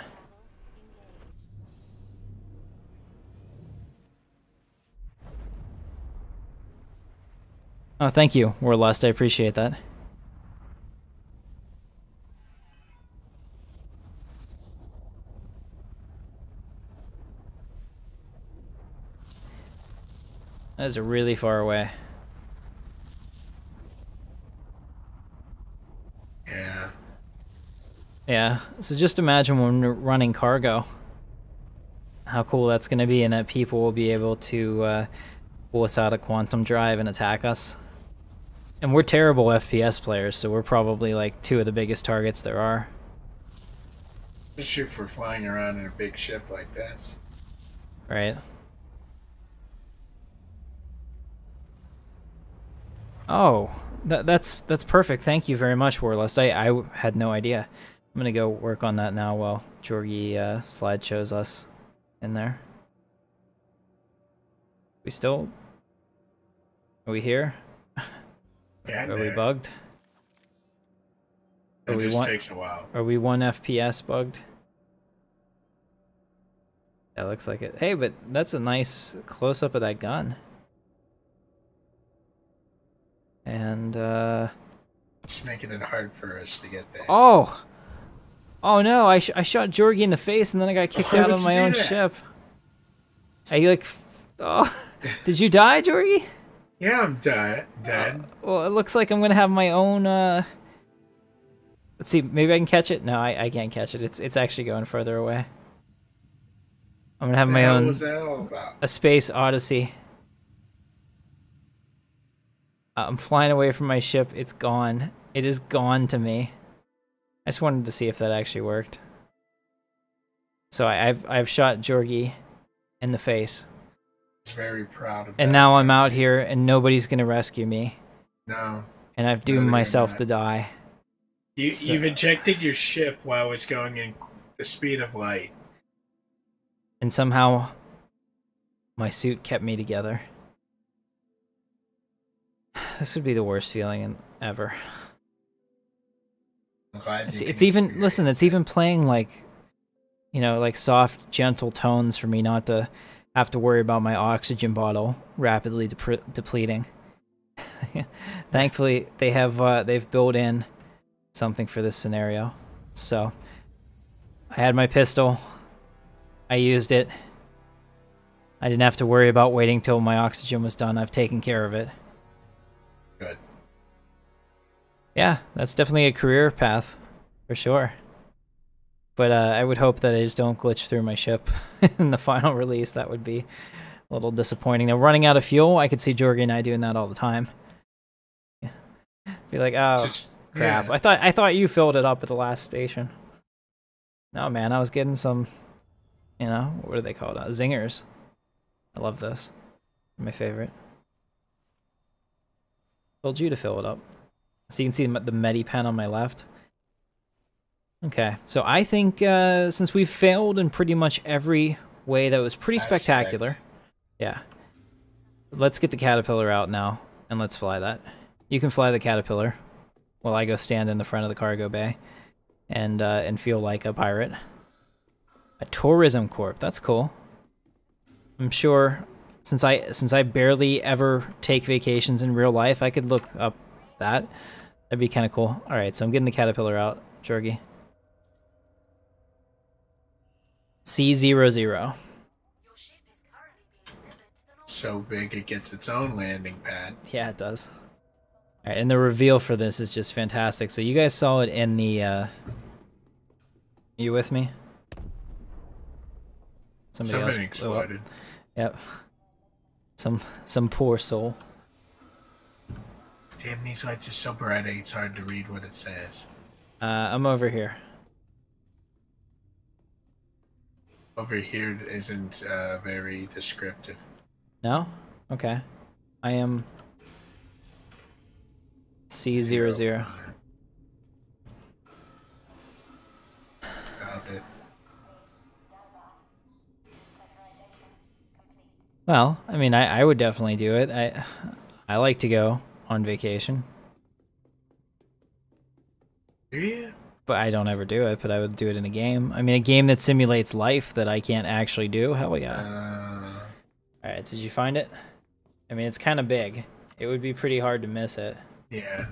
Oh, thank you, Warlust. I appreciate that. That is really far away. Yeah. Yeah, so just imagine when we're running cargo, how cool that's going to be, and that people will be able to pull us out of quantum drive and attack us. And we're terrible FPS players, so we're probably like 2 of the biggest targets there are. Especially if we're flying around in a big ship like this. Right. Oh, that's perfect. Thank you very much, Warlust. I had no idea. I'm gonna go work on that now while Jorgy slide shows us in there. We still? Are we here? Yeah, Are we bugged? It we just takes a while. Are we 1 FPS bugged? That looks like it. Hey, but that's a nice close-up of that gun. And, Just making it hard for us to get there. Oh! Oh no, I shot Jorgy in the face and then I got kicked out of my own ship. I like... Oh, did you die, Jorgy? Yeah, I'm dead. Well, it looks like I'm gonna have my own, Let's see, maybe I can catch it? No, I can't catch it. It's actually going further away. I'm gonna have my own... What was that all about? A space odyssey. I'm flying away from my ship. It's gone. It is gone to me. I just wanted to see if that actually worked. So I've shot Jorgy in the face. I was very proud of that. And now I'm out here and nobody's gonna rescue me. No. And I've doomed myself to die. You've ejected your ship while it's going in the speed of light. And somehow my suit kept me together. This would be the worst feeling ever. I'm glad it's even, listen, it's even playing like, you know, like soft, gentle tones for me not to have to worry about my oxygen bottle rapidly depleting. Thankfully, they have they've built in something for this scenario. So I had my pistol. I used it. I didn't have to worry about waiting till my oxygen was done. I've taken care of it. Good. Yeah, that's definitely a career path, for sure. But I would hope that I just don't glitch through my ship in the final release. That would be a little disappointing. Now, running out of fuel, I could see Jorgy and I doing that all the time. Yeah. Be like, oh, crap. Yeah. I thought you filled it up at the last station. No, man, I was getting some, you know, what are they called? Zingers. I love this. My favorite. Told you to fill it up. So you can see the Medi-Pen on my left. Okay, so I think since we've failed in pretty much every way that was pretty spectacular. Yeah. Let's get the caterpillar out now, and let's fly that. You can fly the caterpillar while I go stand in the front of the cargo bay and feel like a pirate. A tourism corp, that's cool. I'm sure since I barely ever take vacations in real life, I could look up that. That'd be kind of cool. All right, so I'm getting the caterpillar out, Jorgy. C00. So big it gets its own landing pad. Yeah, it does. All right, and the reveal for this is just fantastic. So you guys saw it in the... You with me? Somebody exploded. Yep. Some poor soul. Damn, these lights are so bright it's hard to read what it says. I'm over here. Over here isn't very descriptive. No? Okay. I am C00. Found it. Well, I mean, I would definitely do it. I like to go on vacation. Yeah. But I don't ever do it, but I would do it in a game. I mean, a game that simulates life that I can't actually do? Hell yeah. Alright, so did you find it? I mean, it's kind of big. It would be pretty hard to miss it. Yeah.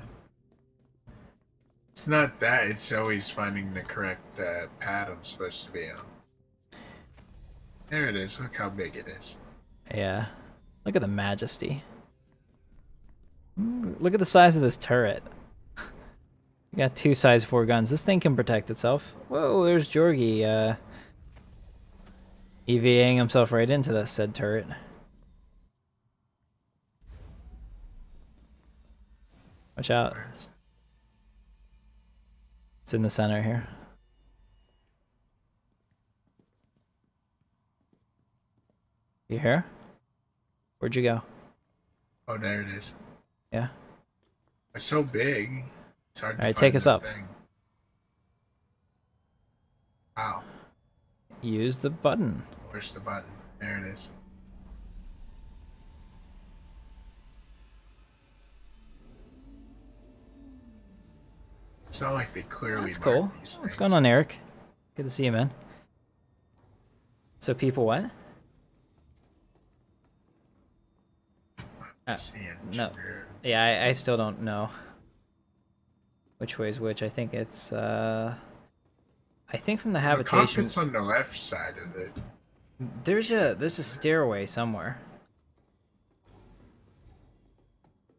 It's not that, it's always finding the correct pad I'm supposed to be on. There it is, look how big it is. Yeah. Look at the majesty. Look at the size of this turret. We got 2 size 4 guns. This thing can protect itself. Whoa, there's Jorgy, EVAing himself right into the said turret. Watch out. It's in the center here. You here? Where'd you go? Oh, there it is. Yeah. It's so big. It's hard to Alright, find take us the up. thing. Wow. Use the button. Where's the button? There it is. It's not like they clearly. That's mark cool. these What's things. going on, Eric? Good to see you, man. So people what? See it, No. sugar. Yeah, I still don't know which way is which. I think it's I think from the The habitation cockpit's on the left side of it. there's a stairway somewhere.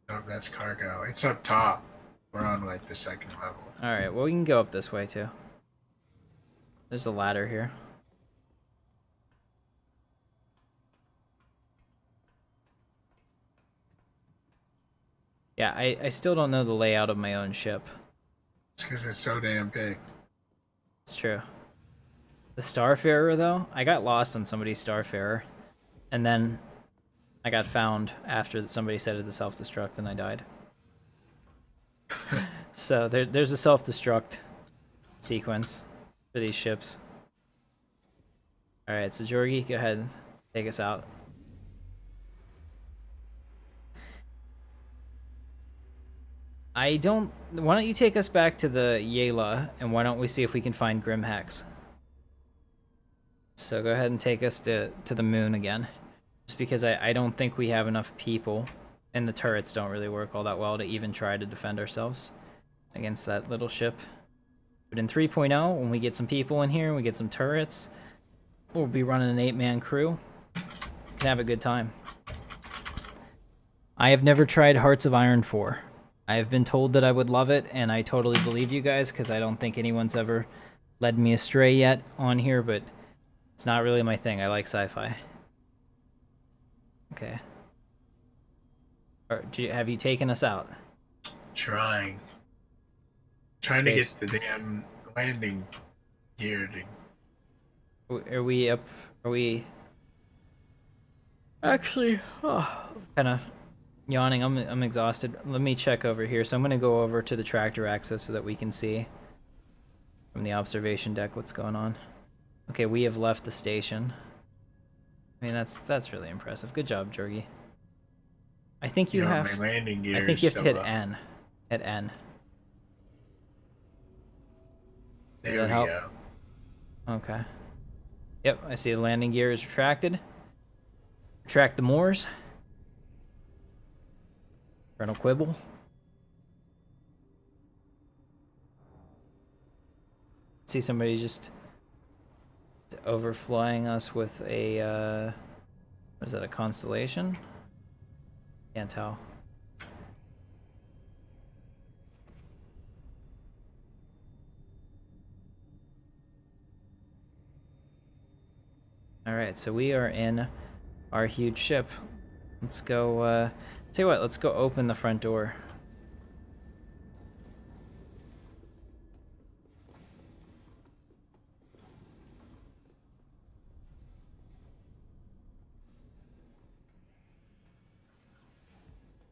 Oh, that's cargo. It's up top. We're on like the second level. All right, well we can go up this way too. There's a ladder here. Yeah, I still don't know the layout of my own ship. It's because it's so damn big. It's true. The Starfarer, though, I got lost on somebody's Starfarer, and then I got found after somebody set it to self-destruct, and I died. So there's a self-destruct sequence for these ships. All right, so Jorgy, go ahead, take us out. Why don't you take us back to the Yela, and why don't we see if we can find Grim Hex? So go ahead and take us to the moon again. Just because I don't think we have enough people, and the turrets don't really work all that well to even try to defend ourselves against that little ship. But in 3.0, when we get some people in here, we get some turrets, we'll be running an 8-man crew. Can have a good time. I have never tried Hearts of Iron 4. I have been told that I would love it, and I totally believe you guys, because I don't think anyone's ever led me astray yet on here, but it's not really my thing. I like sci-fi. Okay. Have you taken us out? Trying Space. to get the damn landing gear to. Are we up? Are we... Actually, kind of yawning. I'm exhausted. Let me check over here. So I'm going to go over to the tractor axis so that we can see from the observation deck what's going on. Okay, we have left the station. I mean, that's really impressive. Good job, Jorgy. I think you have... My landing gear I think is you have to hit still up. N. Hit N. Did There that we help? go. Okay. Yep, I see the landing gear is retracted. Retract the Moors. Colonel Quibble. See somebody just overflying us with a, what is that, a constellation? Can't tell. Alright, so we are in our huge ship. Let's go, tell you what, let's go open the front door.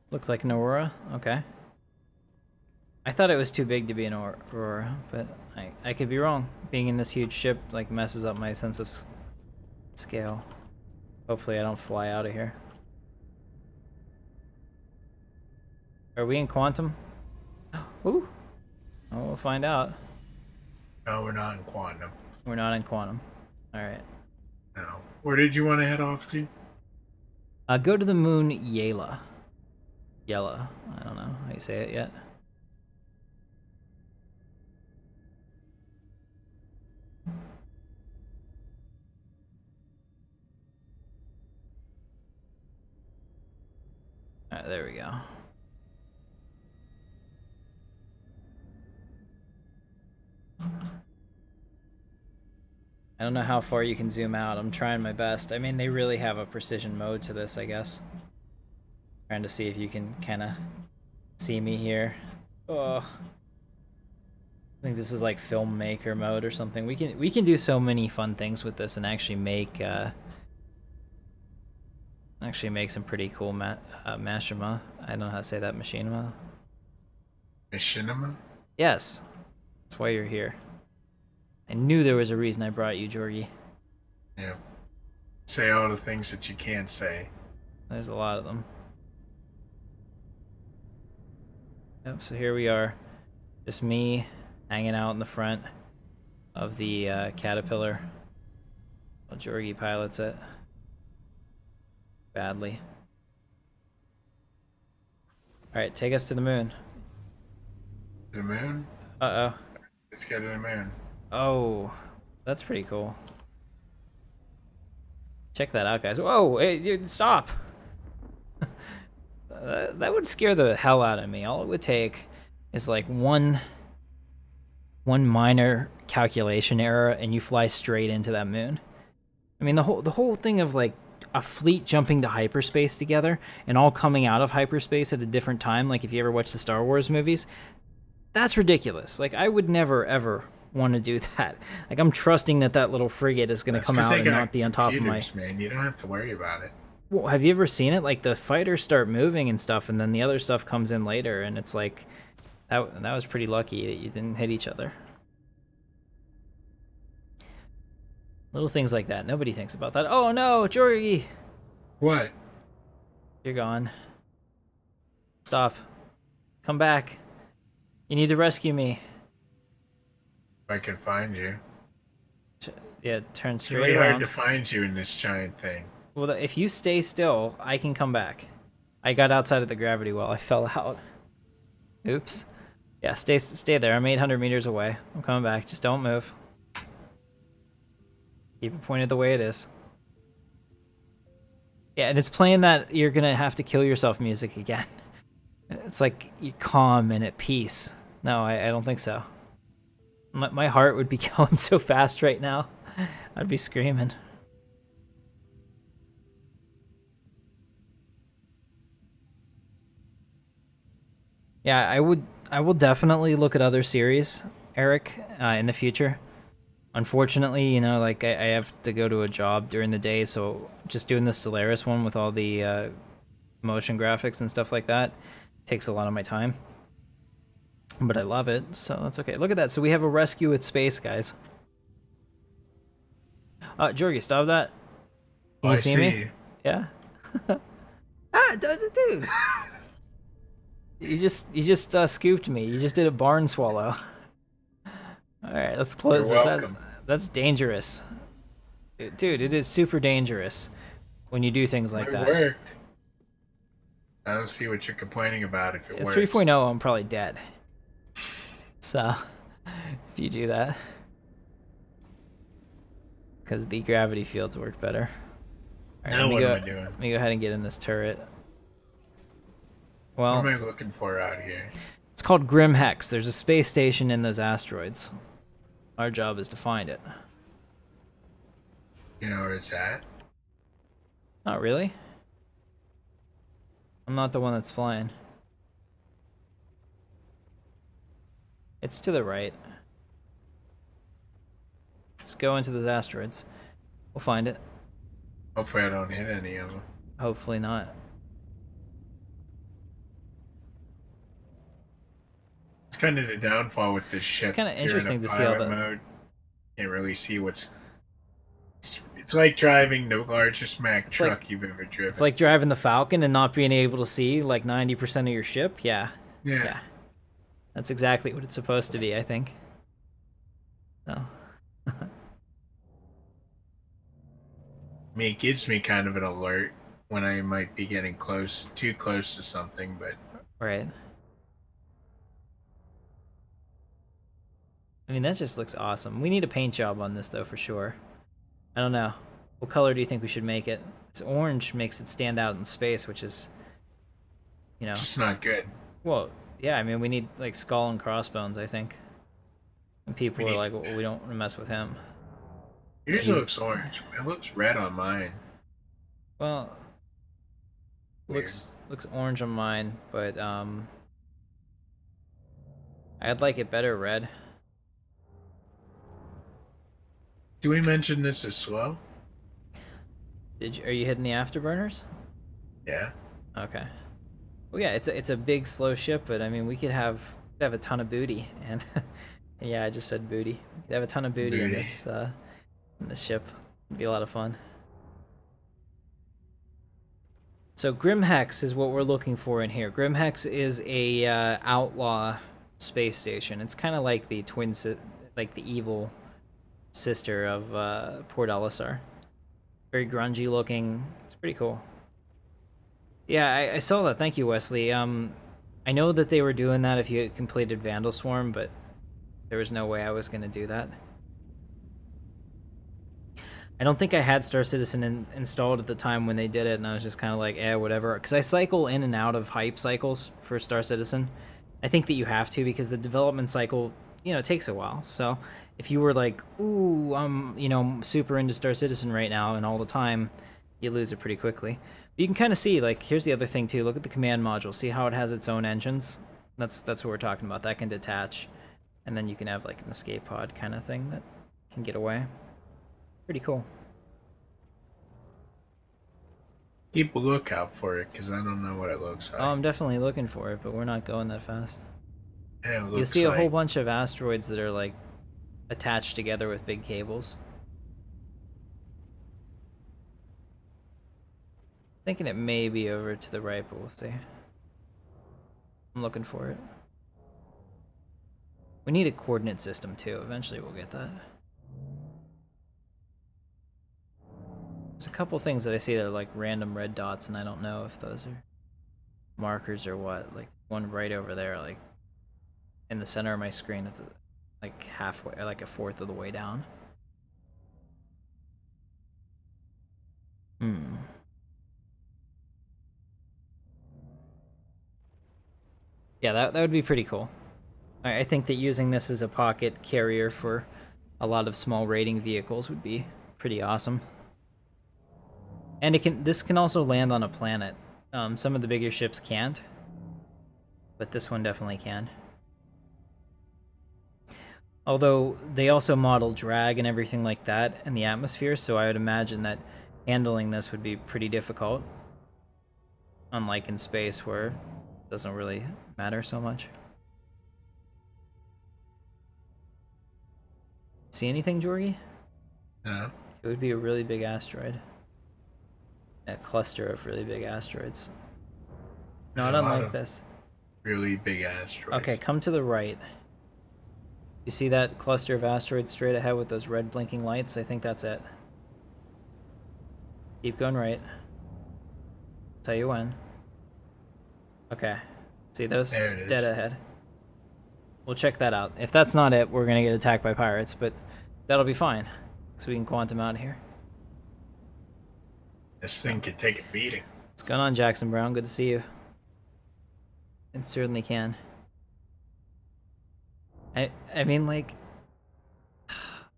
Looks like an Aurora, okay. I thought it was too big to be an Aurora, but I could be wrong. Being in this huge ship, like, messes up my sense of scale. Hopefully I don't fly out of here. Are we in quantum? Ooh. Oh, we'll find out. No, we're not in quantum. We're not in quantum. Alright. No. Where did you want to head off to? Go to the moon Yela. Yela. I don't know how you say it yet. Alright, there we go. I don't know how far you can zoom out. I'm trying my best. I mean, they really have a precision mode to this, I guess. Trying to see if you can kind of see me here. Oh. I think this is like filmmaker mode or something. We can do so many fun things with this and actually make some pretty cool machinima. I don't know how to say that, machinima. Machinima? Yes, that's why you're here. I knew there was a reason I brought you, Jorgy. Yeah. Say all the things that you can't say. There's a lot of them. Yep. So here we are, just me hanging out in the front of the caterpillar while Jorgy pilots it badly. All right, take us to the moon. The moon? Uh-oh. Let's go to the moon. Oh, that's pretty cool. Check that out, guys. Whoa, hey, dude, stop. That would scare the hell out of me. All it would take is like one minor calculation error and you fly straight into that moon. I mean, the whole thing of like a fleet jumping to hyperspace together and all coming out of hyperspace at a different time, like if you ever watch the Star Wars movies, that's ridiculous. Like, I would never ever want to do that. Like, I'm trusting that little frigate is going to come out and not be on top of my... Man, you don't have to worry about it. Well, have you ever seen it? Like, the fighters start moving and stuff, and then the other stuff comes in later, and it's like, that was pretty lucky that you didn't hit each other. Little things like that. Nobody thinks about that. Oh no, Jorgy! What? You're gone. Stop. Come back. You need to rescue me. If I can find you. Yeah, turn It's straight really around. hard to find you in this giant thing. Well, if you stay still, I can come back. I got outside of the gravity well. I fell out. Oops. Yeah, stay there. I'm 800 meters away. I'm coming back. Just don't move. Keep it pointed the way it is. Yeah, and it's playing that you're gonna have to kill yourself music again. It's like you're calm and at peace. No, I don't think so. My heart would be going so fast right now. I'd be screaming. Yeah, I will definitely look at other series, Eric, in the future. Unfortunately, you know, like I have to go to a job during the day, so just doing the Stellaris one with all the motion graphics and stuff like that takes a lot of my time. But I love it, so that's okay. Look at that. So we have a rescue at space, guys. Jorgy, stop that. Can you see me? Yeah. Dude. You just scooped me. You just did a barn swallow. All right, let's close You're this. welcome. That's dangerous, dude. It is super dangerous when you do things like that. It worked. I don't see what you're complaining about if it At works. 3.0, I'm probably dead. So, if you do that, because the gravity fields work better. All right, Now what am I doing? Let me go ahead and get in this turret. Well, What am I looking for out here? it's called Grim Hex. There's a space station in those asteroids. Our job is to find it. You know where it's at? Not really. I'm not the one that's flying. It's to the right. Just go into those asteroids. We'll find it. Hopefully I don't hit any of them. Hopefully not. It's kind of the downfall with this ship. It's kind of If you're in interesting a to see all pilot the... mode, can't really see what's... It's like driving the largest Mack truck you've ever driven. It's like driving the Falcon and not being able to see like 90% of your ship. Yeah. Yeah. That's exactly what it's supposed to be, I think. So. I mean, it gives me kind of an alert when I might be getting too close to something, but... Right. I mean, that just looks awesome. We need a paint job on this, though, for sure. I don't know. What color do you think we should make it? This orange makes it stand out in space, which is, you know... It's not good. Well, yeah, I mean, we need, like, skull and crossbones, I think. And people are like, well, we don't want to mess with him. Yours looks orange. It looks red on mine. Well, Weird. looks orange on mine, but I'd like it better red. Do we mention this is slow? Are you hitting the afterburners? Yeah. Okay. Well, yeah, it's a big slow ship, but I mean we could have a ton of booty, and yeah, I just said booty. We could have a ton of booty in this ship. It'd be a lot of fun. So Grimhex is what we're looking for in here. Grimhex is a outlaw space station. It's kind of like the like the evil sister of Port Olisar. Very grungy looking. It's pretty cool. Yeah, I saw that. Thank you, Wesley. I know that they were doing that if you had completed Vandal Swarm, but there was no way I was going to do that. I don't think I had Star Citizen installed at the time when they did it, and I was just kind of like, whatever. Because I cycle in and out of hype cycles for Star Citizen. I think that you have to, because the development cycle, you know, takes a while. So if you were like, ooh, I'm, you know, super into Star Citizen right now and all the time, you lose it pretty quickly. But you can kind of see, like, here's the other thing too. Look at the command module. See how it has its own engines? That's what we're talking about. That can detach, and then you can have like an escape pod kind of thing that can get away. Pretty cool. Keep a lookout for it, because I don't know what it looks like. Oh, I'm definitely looking for it, but we're not going that fast. Yeah, You'll see a whole bunch of asteroids that are like attached together with big cables. Thinking it may be over to the right, but we'll see. I'm looking for it. We need a coordinate system too. Eventually we'll get that. There's a couple things that I see that are like random red dots, and I don't know if those are markers or what. Like one right over there, like in the center of my screen at the like halfway, like a fourth of the way down. Yeah, that would be pretty cool. I think that using this as a pocket carrier for a lot of small raiding vehicles would be pretty awesome. And this can also land on a planet. Some of the bigger ships can't, but this one definitely can. Although they also model drag and everything like that in the atmosphere, so I would imagine that handling this would be pretty difficult. Unlike in space where it doesn't really matter so much. See anything, Jorgy? No. It would be a really big asteroid. A cluster of really big asteroids. Not unlike this. Really big asteroids. Okay, come to the right. You see that cluster of asteroids straight ahead with those red blinking lights? I think that's it. Keep going right. Tell you when. Okay. See those? It's dead ahead. We'll check that out. If that's not it, we're gonna get attacked by pirates, but that'll be fine. So we can quantum out of here. This thing could take a beating. What's going on, Jackson Brown? Good to see you. It certainly can. I mean, like,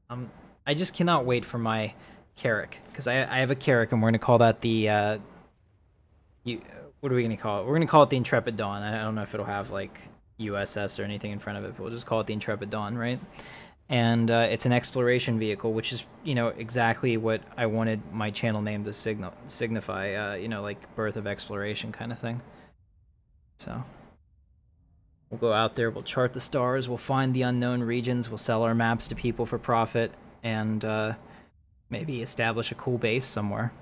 I just cannot wait for my Carrack, because I have a Carrack, and we're gonna call that the what are we gonna call it? We're gonna call it the Intrepid Dawn. I don't know if it'll have like USS or anything in front of it, but we'll just call it the Intrepid Dawn, right? And it's an exploration vehicle, which is, you know, exactly what I wanted my channel name to signify, you know, like birth of exploration kind of thing. So we'll go out there, we'll chart the stars, we'll find the unknown regions, we'll sell our maps to people for profit, and maybe establish a cool base somewhere.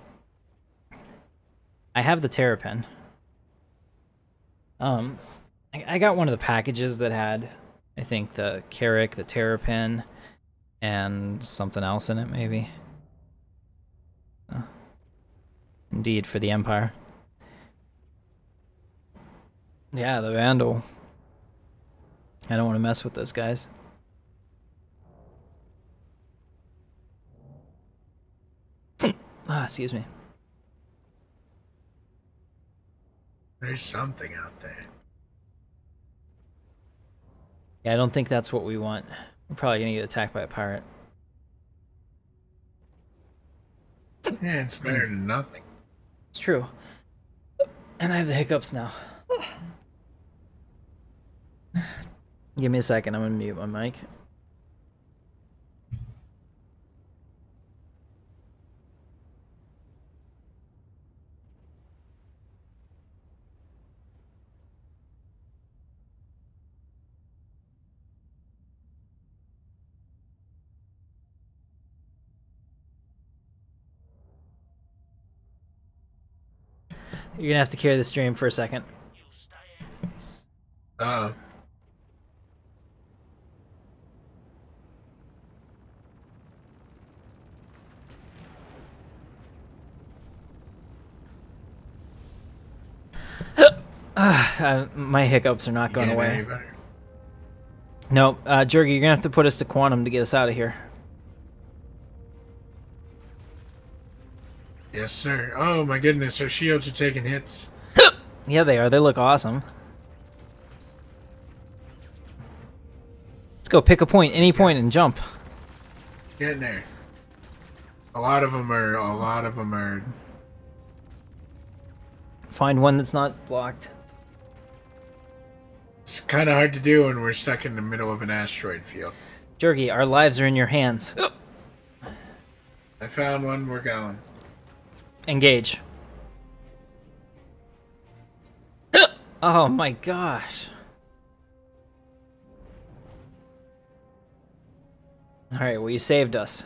I have the Terrapin. I got one of the packages that had, I think, the Carrack, the Terrapin, and something else in it, maybe. Indeed, for the Empire. Yeah, the Vandal. I don't want to mess with those guys. Excuse me. There's something out there. Yeah, I don't think that's what we want. We're probably gonna get attacked by a pirate. Yeah, it's better than nothing. It's true. And I have the hiccups now. Give me a second. I'm gonna mute my mic. You're gonna have to carry the stream for a second. Uh, My hiccups are not going getting away. any better? No, Jorgy, you're gonna have to put us to quantum to get us out of here. Yes, sir. Oh my goodness, our shields are taking hits. Yeah, they are. They look awesome. Let's go pick a point, any point, and jump. Getting there. A lot of them are. Find one that's not blocked. It's kind of hard to do when we're stuck in the middle of an asteroid field. Jorgy, our lives are in your hands. I found one. We're going. Engage. Oh my gosh. Alright, well, you saved us.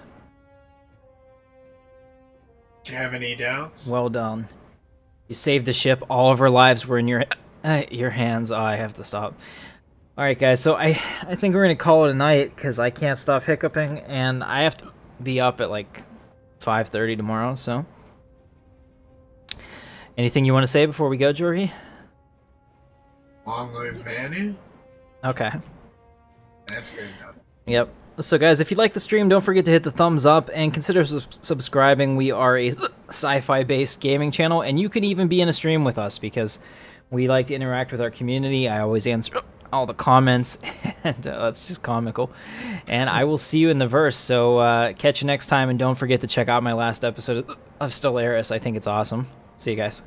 Do you have any doubts? Well done. You saved the ship. All of our lives were in your hands. Oh, I have to stop. Alright, guys, so I think we're going to call it a night because I can't stop hiccuping, and I have to be up at like 5:30 tomorrow, so. Anything you want to say before we go, Jorgy? Long live Vanu? Okay. That's good enough. Yep. So guys, if you like the stream, don't forget to hit the thumbs up and consider subscribing. We are a sci-fi based gaming channel, and you can even be in a stream with us because we like to interact with our community. I always answer all the comments, and that's just comical. And I will see you in the verse, so catch you next time, and don't forget to check out my last episode of Stellaris. I think it's awesome. See you guys.